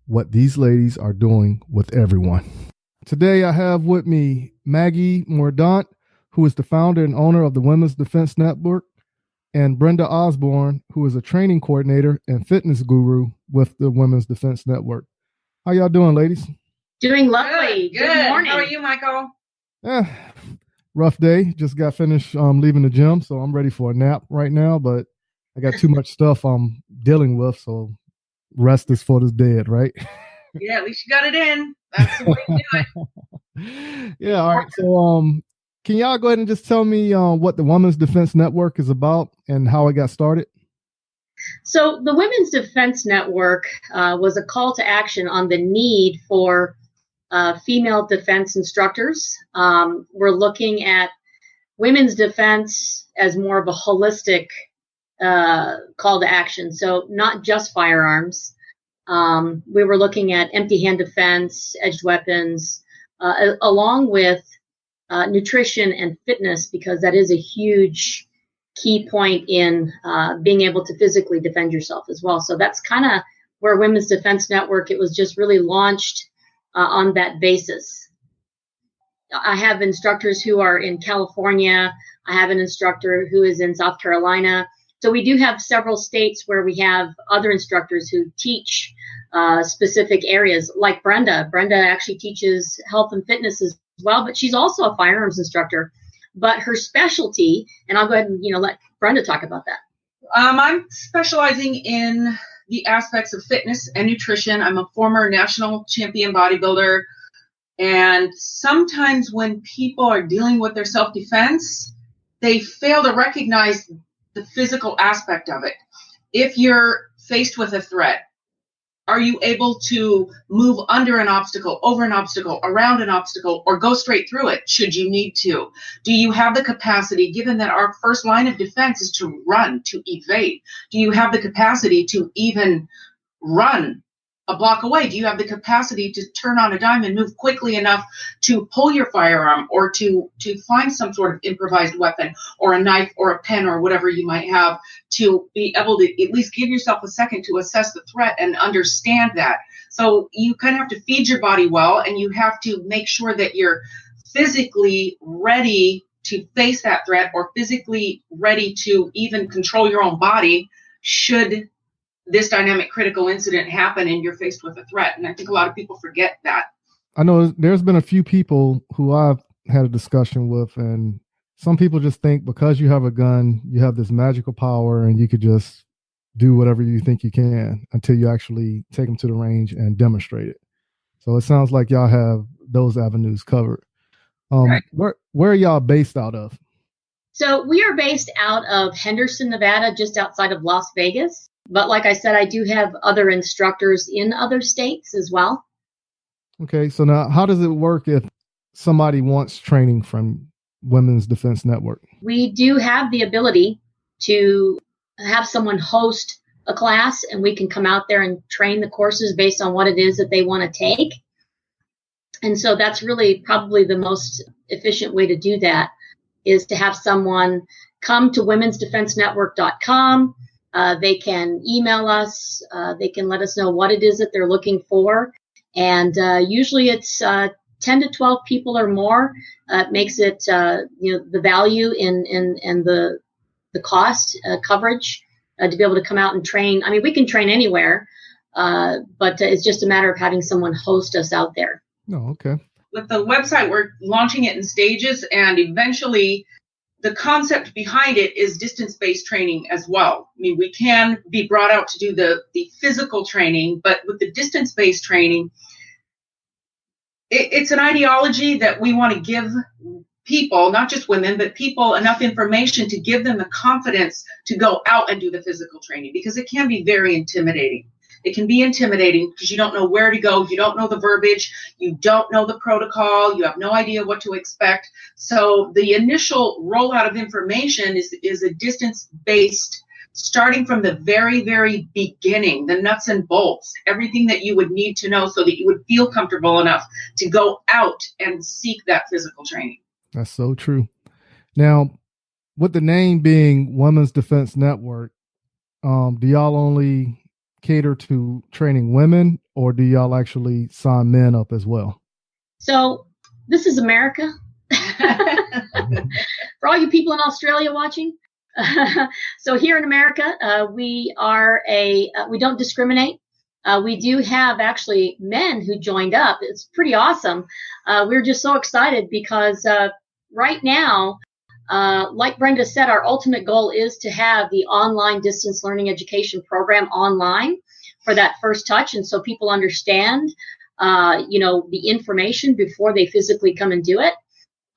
what these ladies are doing with everyone. Today, I have with me Maggie Mordaunt, who is the founder and owner of the Women's Defense Network, and Brenda Osborne, who is a training coordinator and fitness guru with the Women's Defense Network. How y'all doing, ladies? Doing lovely. Good. Good morning. How are you, Michael? rough day. Just got finished leaving the gym, so I'm ready for a nap right now, but I got too much stuff I'm dealing with, so rest is for the dead, right? Yeah, at least you got it in. That's the way to do it. Yeah, all right. So can y'all go ahead and just tell me what the Women's Defense Network is about and how it got started? So the Women's Defense Network was a call to action on the need for female defense instructors. We're looking at women's defense as more of a holistic call to action. So not just firearms. We were looking at empty hand defense, edged weapons, along with nutrition and fitness, because that is a huge key point in being able to physically defend yourself as well. So that's kind of where Women's Defense Network, it was just really launched on that basis. I have instructors who are in California. I have an instructor who is in South Carolina. So we do have several states where we have other instructors who teach specific areas, like Brenda. Brenda actually teaches health and fitness as well, but she's also a firearms instructor. But her specialty, and I'll go ahead and let Brenda talk about that. I'm specializing in the aspects of fitness and nutrition. I'm a former national champion bodybuilder. And sometimes when people are dealing with their self-defense, they fail to recognize the physical aspect of it. If you're faced with a threat, are you able to move under an obstacle, over an obstacle, around an obstacle, or go straight through it should you need to? Do you have the capacity, given that our first line of defense is to run, to evade? Do you have the capacity to even run a block away? Do you have the capacity to turn on a dime and move quickly enough to pull your firearm, or to find some sort of improvised weapon or a knife or a pen or whatever you might have, to be able to at least give yourself a second to assess the threat and understand that? So you kind of have to feed your body well, and you have to make sure that you're physically ready to face that threat, or physically ready to even control your own body should this dynamic critical incident happen and you're faced with a threat. And I think a lot of people forget that. I know there's been a few people who I've had a discussion with, and some people just think because you have a gun, you have this magical power and you could just do whatever you think you can until you actually take them to the range and demonstrate it. So it sounds like y'all have those avenues covered. Right. Where are y'all based out of? So we are based out of Henderson, Nevada, just outside of Las Vegas. But like I said, I do have other instructors in other states as well. Okay, so now how does it work if somebody wants training from Women's Defense Network? We do have the ability to have someone host a class, and we can come out there and train the courses based on what it is that they want to take. And so that's really probably the most efficient way to do that, is to have someone come to womensdefensenetwork.com. They can email us. They can let us know what it is that they're looking for. And usually it's 10 to 12 people or more. It makes it, the value in the cost coverage to be able to come out and train. I mean, we can train anywhere, but it's just a matter of having someone host us out there. Oh, okay. With the website, we're launching it in stages, and eventually the concept behind it is distance-based training as well. I mean, we can be brought out to do the physical training, but with the distance-based training, it's an ideology that we want to give people, not just women, but people, enough information to give them the confidence to go out and do the physical training, because it can be very intimidating. It can be intimidating because you don't know where to go. You don't know the verbiage. You don't know the protocol. You have no idea what to expect. So the initial rollout of information is a distance-based, starting from the very, very beginning, the nuts and bolts, everything that you would need to know so that you would feel comfortable enough to go out and seek that physical training. That's so true. Now, with the name being Women's Defense Network, do y'all only cater to training women, or do y'all actually sign men up as well? So this is America. For all you people in Australia watching. So here in America, we don't discriminate. We do have actually men who joined up. It's pretty awesome. We're just so excited because right now, like Brenda said, our ultimate goal is to have the online distance learning education program online for that first touch. And so people understand, the information before they physically come and do it,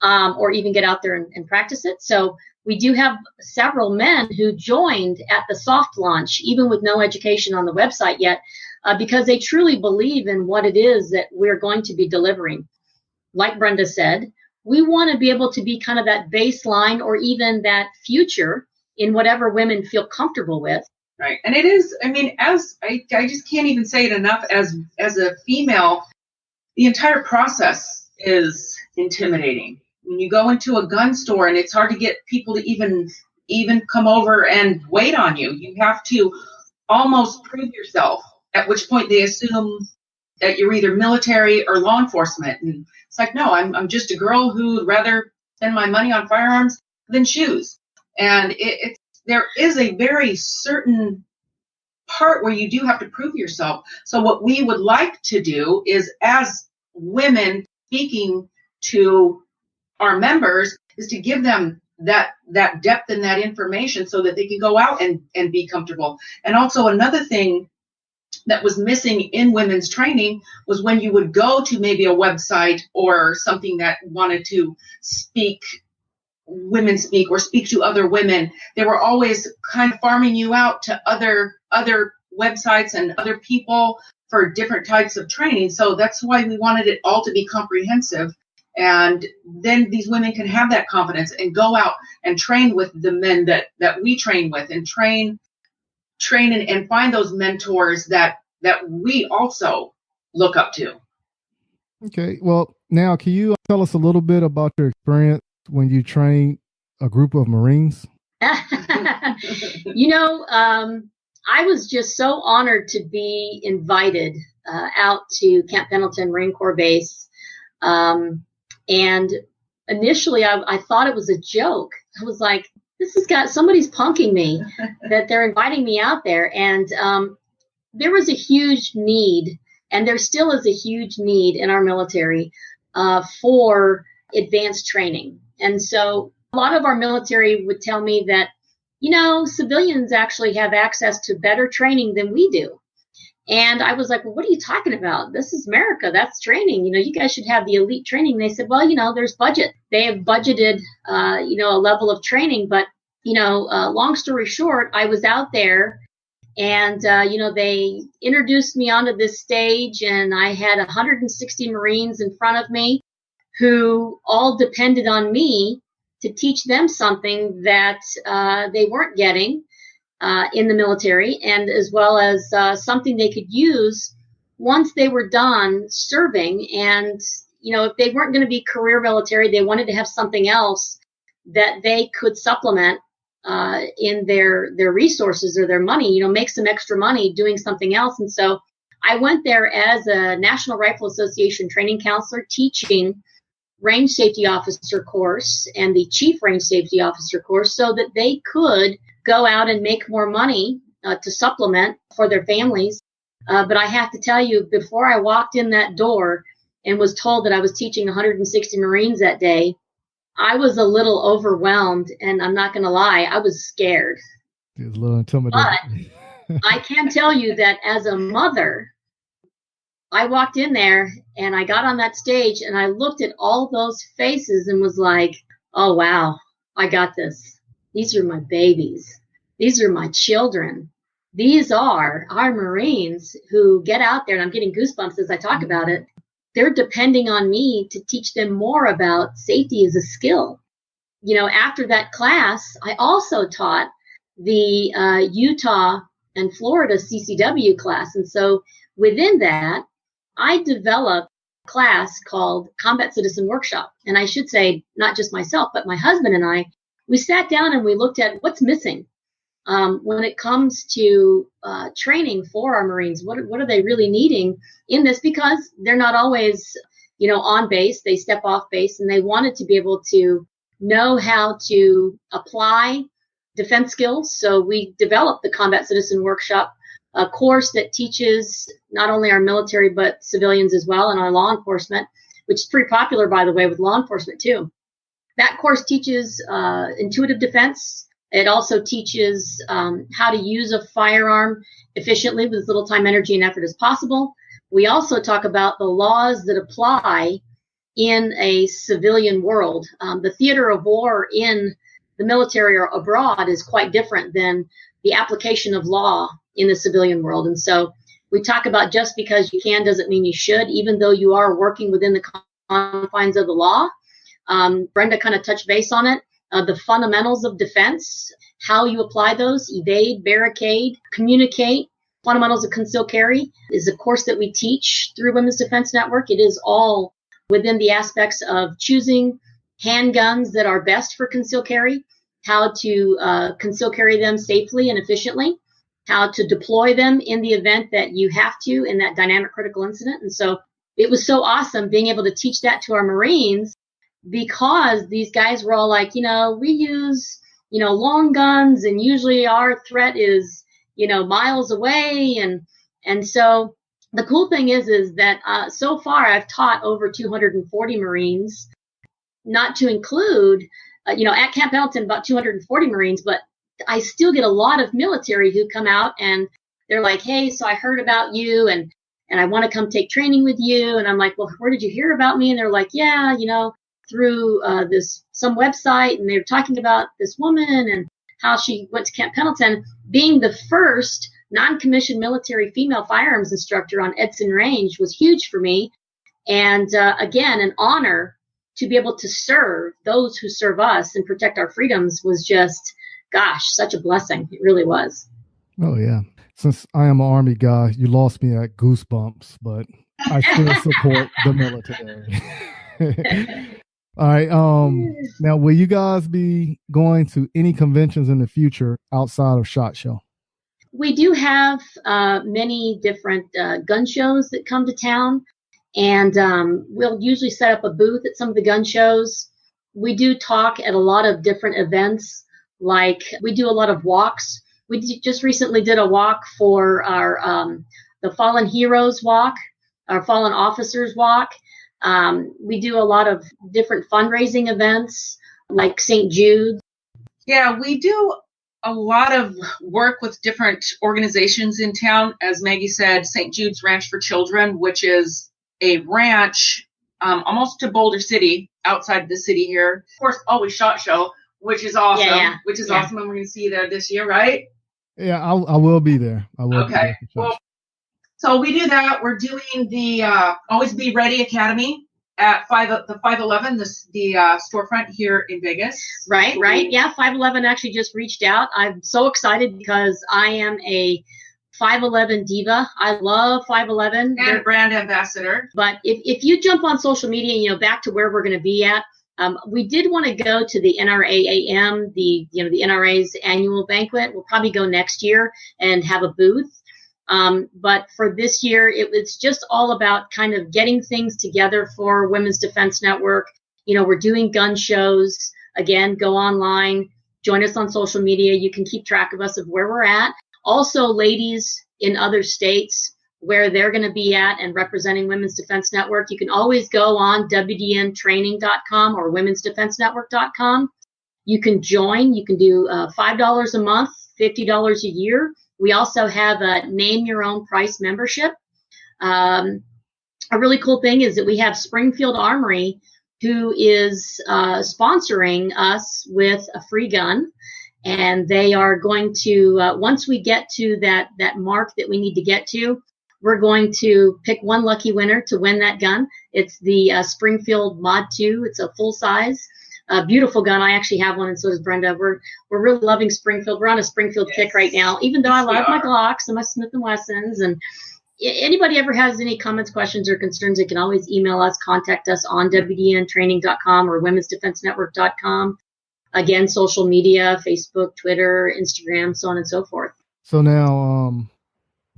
or even get out there and practice it. So we do have several men who joined at the soft launch, even with no education on the website yet, because they truly believe in what it is that we're going to be delivering. Like Brenda said, we want to be able to be kind of that baseline or even that future in whatever women feel comfortable with. Right. And it is, as I just can't even say it enough, as a female, the entire process is intimidating. When you go into a gun store and it's hard to get people to even come over and wait on you, you have to almost prove yourself, at which point they assume that you're either military or law enforcement. And it's like, no, I'm just a girl who'd rather spend my money on firearms than shoes. And there is a very certain part where you do have to prove yourself. So what we would like to do is, as women speaking to our members, is to give them that depth and that information so that they can go out and be comfortable. And also another thing that was missing in women's training was when you would go to maybe a website or something that wanted to women speak or speak to other women, they were always kind of farming you out to other websites and other people for different types of training. So that's why we wanted it all to be comprehensive. And then these women can have that confidence and go out and train with the men that we train with, and train and find those mentors that we also look up to. Okay. Well, now can you tell us a little bit about your experience when you trained a group of Marines? I was just so honored to be invited out to Camp Pendleton Marine Corps Base. And initially I thought it was a joke. I was like, somebody's punking me that they're inviting me out there. And there was a huge need, and there still is a huge need in our military for advanced training. And so a lot of our military would tell me that, civilians actually have access to better training than we do. And I was like, well, what are you talking about? This is America. That's training. You guys should have the elite training. They said, well, there's budget. They have budgeted, a level of training. But, long story short, I was out there and, they introduced me onto this stage, and I had 160 Marines in front of me who all depended on me to teach them something that they weren't getting in the military, and as well as something they could use once they were done serving. And, if they weren't going to be career military, they wanted to have something else that they could supplement in their resources or their money, make some extra money doing something else. And so I went there as a National Rifle Association training counselor, teaching range safety officer course and the chief range safety officer course, so that they could go out and make more money to supplement for their families. But I have to tell you, before I walked in that door and was told that I was teaching 160 Marines that day, I was a little overwhelmed, and I'm not going to lie, I was scared. It was a little intimidating. But I can tell you that as a mother, I walked in there and I got on that stage and I looked at all those faces and was like, oh, wow, I got this. These are my babies. These are my children. These are our Marines who get out there, and I'm getting goosebumps as I talk about it. They're depending on me to teach them more about safety as a skill. After that class, I also taught the Utah and Florida CCW class. And so within that, I developed a class called Combat Citizen Workshop. And I should say, not just myself, but my husband and I, we sat down and we looked at what's missing when it comes to training for our Marines. What are they really needing in this? Because they're not always, on base. They step off base, and they wanted to be able to know how to apply defense skills. So we developed the Combat Citizen Workshop, a course that teaches not only our military, but civilians as well, and our law enforcement, which is pretty popular, by the way, with law enforcement too. that course teaches intuitive defense. It also teaches how to use a firearm efficiently with as little time, energy, and effort as possible. We also talk about the laws that apply in a civilian world. The theater of war in the military or abroad is quite different than the application of law in the civilian world. And so we talk about just because you can doesn't mean you should, even though you are working within the confines of the law. Brenda kind of touched base on it. The fundamentals of defense, how you apply those, evade, barricade, communicate. Fundamentals of Concealed Carry is a course that we teach through Women's Defense Network. It is all within the aspects of choosing handguns that are best for concealed carry, how to conceal carry them safely and efficiently, how to deploy them in the event that you have to in that dynamic critical incident. And so it was so awesome being able to teach that to our Marines, because these guys were all like, we use, long guns, and usually our threat is, miles away. And so the cool thing is that so far I've taught over 240 Marines, not to include, at Camp Pendleton, about 240 Marines, but I still get a lot of military who come out and they're like, hey, so I heard about you and I want to come take training with you. And I'm like, well, where did you hear about me? And they're like, yeah, through some website, and they're talking about this woman and how she went to Camp Pendleton. Being the first non-commissioned military female firearms instructor on Edson Range was huge for me. And again, an honor to be able to serve those who serve us and protect our freedoms was just, gosh, such a blessing. It really was. Oh, yeah. Since I am an Army guy, you lost me at goosebumps, but I still support the military. All right. Now, will you guys be going to any conventions in the future outside of SHOT Show? We do have many different gun shows that come to town, and we'll usually set up a booth at some of the gun shows. We do talk at a lot of different events, like we do a lot of walks. We just recently did a walk for our the Fallen Heroes Walk, our Fallen Officers Walk. We do a lot of different fundraising events like St. Jude. Yeah, we do a lot of work with different organizations in town. As Maggie said, St. Jude's Ranch for Children, which is a ranch almost to Boulder City, outside the city here. Of course, always SHOT Show, which is awesome. Awesome, and we're going to see you there this year, right? Yeah, I will be there. I will. Okay. Well, so we do that. We're doing the Always Be Ready Academy at the 511, the storefront here in Vegas. Right. Yeah, 511 actually just reached out. I'm so excited because I am a 511 diva. I love 511. And brand ambassador. But if you jump on social media, back to where we're going to be at, we did want to go to the NRAAM, the NRA's annual banquet. We'll probably go next year and have a booth. But for this year, it's just all about kind of getting things together for Women's Defense Network. We're doing gun shows. Again, go online, join us on social media. You can keep track of us of where we're at. Also, ladies in other states where they're going to be at and representing Women's Defense Network, you can always go on WDNtraining.com or womensdefensenetwork.com. You can join. You can do $5 a month, $50 a year. We also have a name your own price membership. A really cool thing is that we have Springfield Armory, who is sponsoring us with a free gun. And they are going to, once we get to that mark that we need to get to, we're going to pick one lucky winner to win that gun. It's the Springfield Mod 2. It's a full size. Beautiful gun. I actually have one, and so does Brenda. We're really loving Springfield. We're on a Springfield kick right now, even though I love my Glocks and my Smith & Wessons. And anybody ever has any comments, questions, or concerns, they can always email us, contact us on WDNtraining.com or womensdefensenetwork.com. Again, social media, Facebook, Twitter, Instagram, so on and so forth. So now,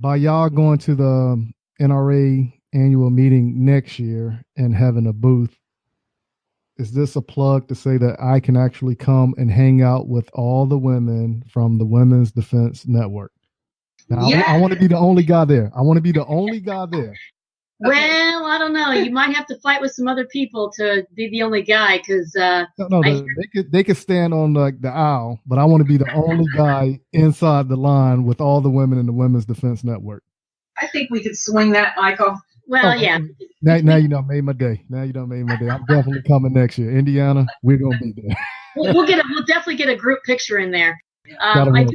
by y'all going to the NRA annual meeting next year and having a booth, is this a plug to say that I can actually come and hang out with all the women from the Women's Defense Network? Now, I want to be the only guy there. Well, I don't know. You might have to fight with some other people to be the only guy, because they could stand on like the aisle, but I want to be the only guy inside the line with all the women in the Women's Defense Network. I think we could swing that, Michael. Well, yeah. Now you done made my day. I'm definitely coming next year, Indiana. We're gonna be there. We'll definitely get a group picture in there. I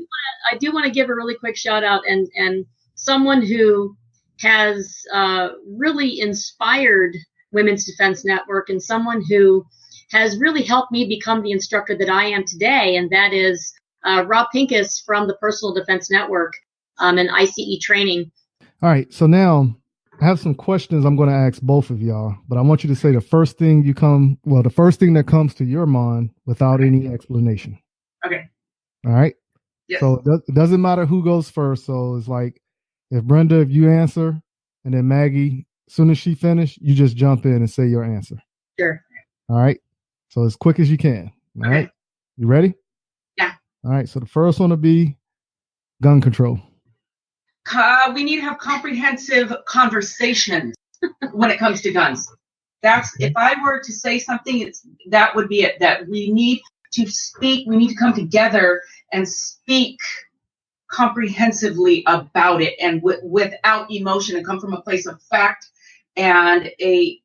do want to give a really quick shout out and someone who has really inspired Women's Defense Network and someone who has really helped me become the instructor that I am today, and that is Rob Pincus from the Personal Defense Network and ICE training. All right, so now I have some questions I'm going to ask both of y'all, but I want you to say the first thing that comes to your mind without any explanation. Okay. All right. Yes. So it doesn't matter who goes first. So it's like, if you answer, and then Maggie, as soon as she finishes, you just jump in and say your answer. Sure. All right. So as quick as you can. All right. You ready? Yeah. All right. So the first one will be gun control. We need to have comprehensive conversations when it comes to guns. If I were to say something, that would be it. That we need to speak. We need to come together and speak comprehensively about it, and without emotion, and come from a place of fact and a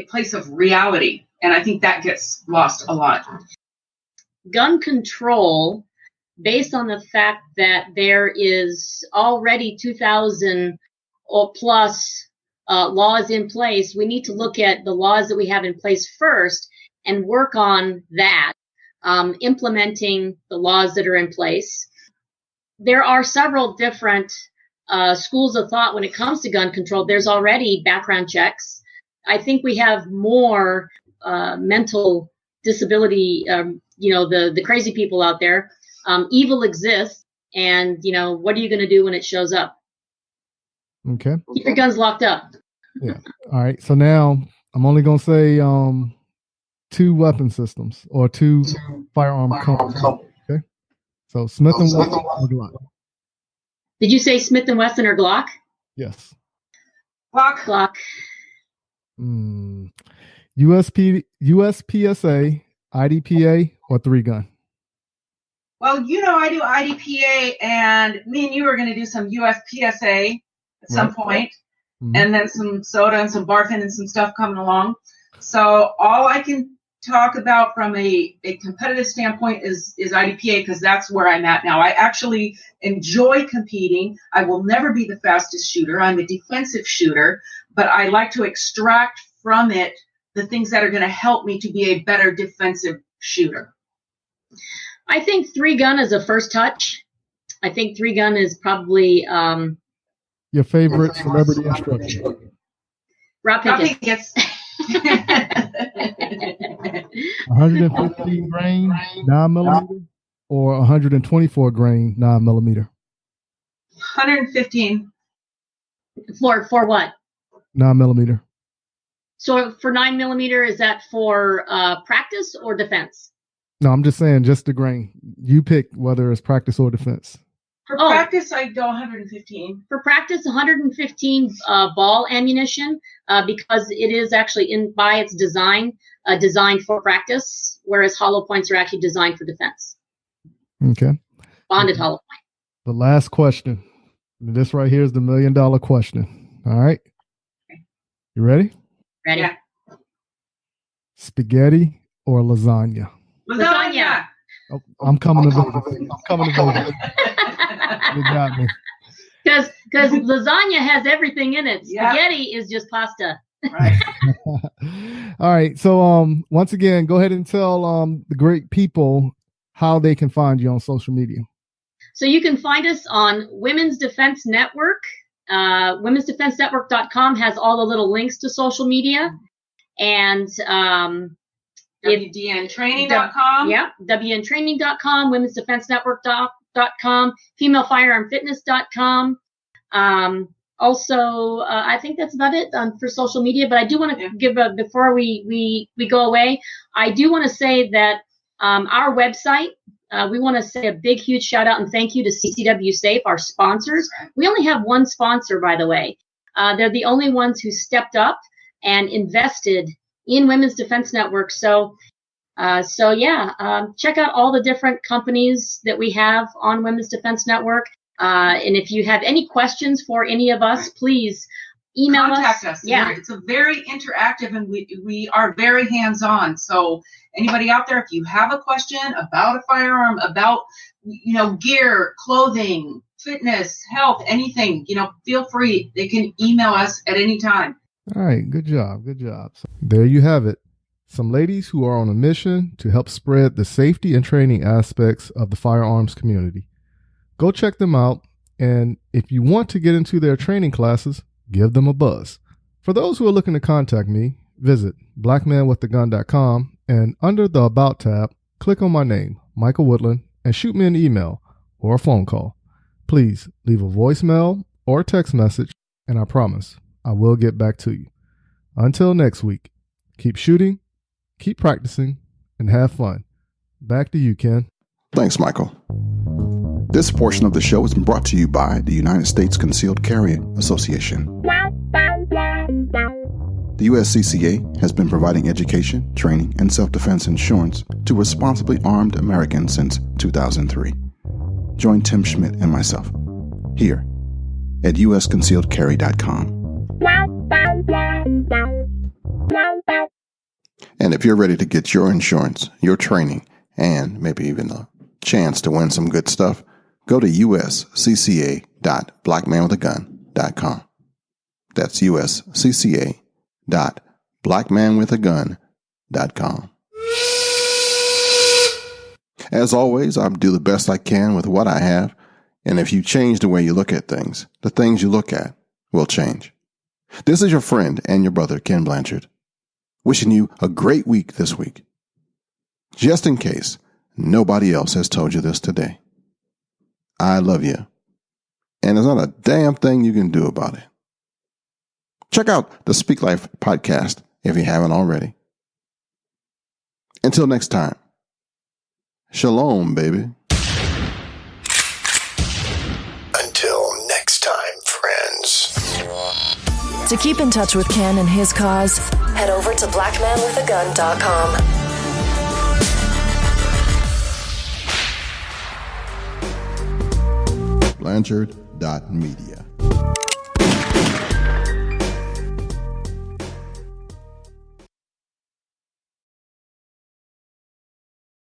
place of reality. And I think that gets lost a lot. Gun control, based on the fact that there is already 2,000 or plus laws in place, we need to look at the laws that we have in place first and work on that, implementing the laws that are in place. There are several different schools of thought when it comes to gun control. There's already background checks. I think we have more mental disability, the crazy people out there. Evil exists, and, what are you going to do when it shows up? Okay. Keep your guns locked up. Yeah. All right. So now I'm only going to say 2 weapon systems or 2 firearm companies. Okay. So Smith & Wesson or Glock. Did you say Smith & Wesson or Glock? Yes. Glock. USPSA, IDPA, or 3-gun? Well, I do IDPA, and me and you are going to do some USPSA at some point, and then some soda and some barfin and some stuff coming along. So all I can talk about from a competitive standpoint is IDPA, because that's where I'm at now. I actually enjoy competing. I will never be the fastest shooter. I'm a defensive shooter, but I like to extract from it the things that are going to help me to be a better defensive shooter. I think 3-gun is a first touch. I think 3-gun is probably your favorite celebrity instructor. Rob Pincus. 115 grain 9mm or 124 grain 9mm? 115. For what? 9mm. So for 9mm, is that for practice or defense? No, I'm just saying, just the grain. You pick whether it's practice or defense. For practice, I go 115. For practice, 115 ball ammunition, because it is actually by its design, designed for practice, whereas hollow points are actually designed for defense. Okay. Bonded hollow point. The last question. This right here is the $1 million question. All right. You ready? Ready. Yeah. Spaghetti or lasagna? Lasagna. Oh, I'm coming to Vegas. You got me. Because lasagna has everything in it. Spaghetti is just pasta. Right. All right. So once again, go ahead and tell the great people how they can find you on social media. So you can find us on Women's Defense Network. Women'sDefenseNetwork.com has all the little links to social media. And WDNtraining.com. Yeah, WDNtraining.com, Women'sDefenseNetwork.com, FemaleFirearmFitness.com. Also, I think that's about it for social media. But I do want to give before we go away, I do want to say that our website, we want to say a big, huge shout out and thank you to CCW Safe, our sponsors. We only have one sponsor, by the way. They're the only ones who stepped up and invested in Women's Defense Network. So check out all the different companies that we have on Women's Defense Network. And if you have any questions for any of us, please email Contact us. Yeah. It's a very interactive, and we are very hands-on. So anybody out there, if you have a question about a firearm, about, gear, clothing, fitness, health, anything, feel free. They can email us at any time. All right. Good job. Good job. So there you have it. Some ladies who are on a mission to help spread the safety and training aspects of the firearms community. Go check them out. And if you want to get into their training classes, give them a buzz. For those who are looking to contact me, visit blackmanwiththegun.com and under the About tab, click on my name, Michael Woodland, and shoot me an email or a phone call. Please leave a voicemail or a text message, and I promise I will get back to you. Until next week, keep shooting, keep practicing, and have fun. Back to you, Ken. Thanks, Michael. This portion of the show has been brought to you by the United States Concealed Carry Association. The USCCA has been providing education, training, and self-defense insurance to responsibly armed Americans since 2003. Join Tim Schmidt and myself here at usconcealedcarry.com. And if you're ready to get your insurance, your training, and maybe even a chance to win some good stuff, go to uscca.blackmanwithagun.com. That's uscca.blackmanwithagun.com. As always, I do the best I can with what I have, and if you change the way you look at things, the things you look at will change. This is your friend and your brother, Ken Blanchard, wishing you a great week this week. Just in case nobody else has told you this today, I love you, and there's not a damn thing you can do about it. Check out the Speak Life podcast if you haven't already. Until next time, shalom, baby. Until next time, friends. To keep in touch with Ken and his cause, head over to blackmanwithagun.com. Blanchard.media.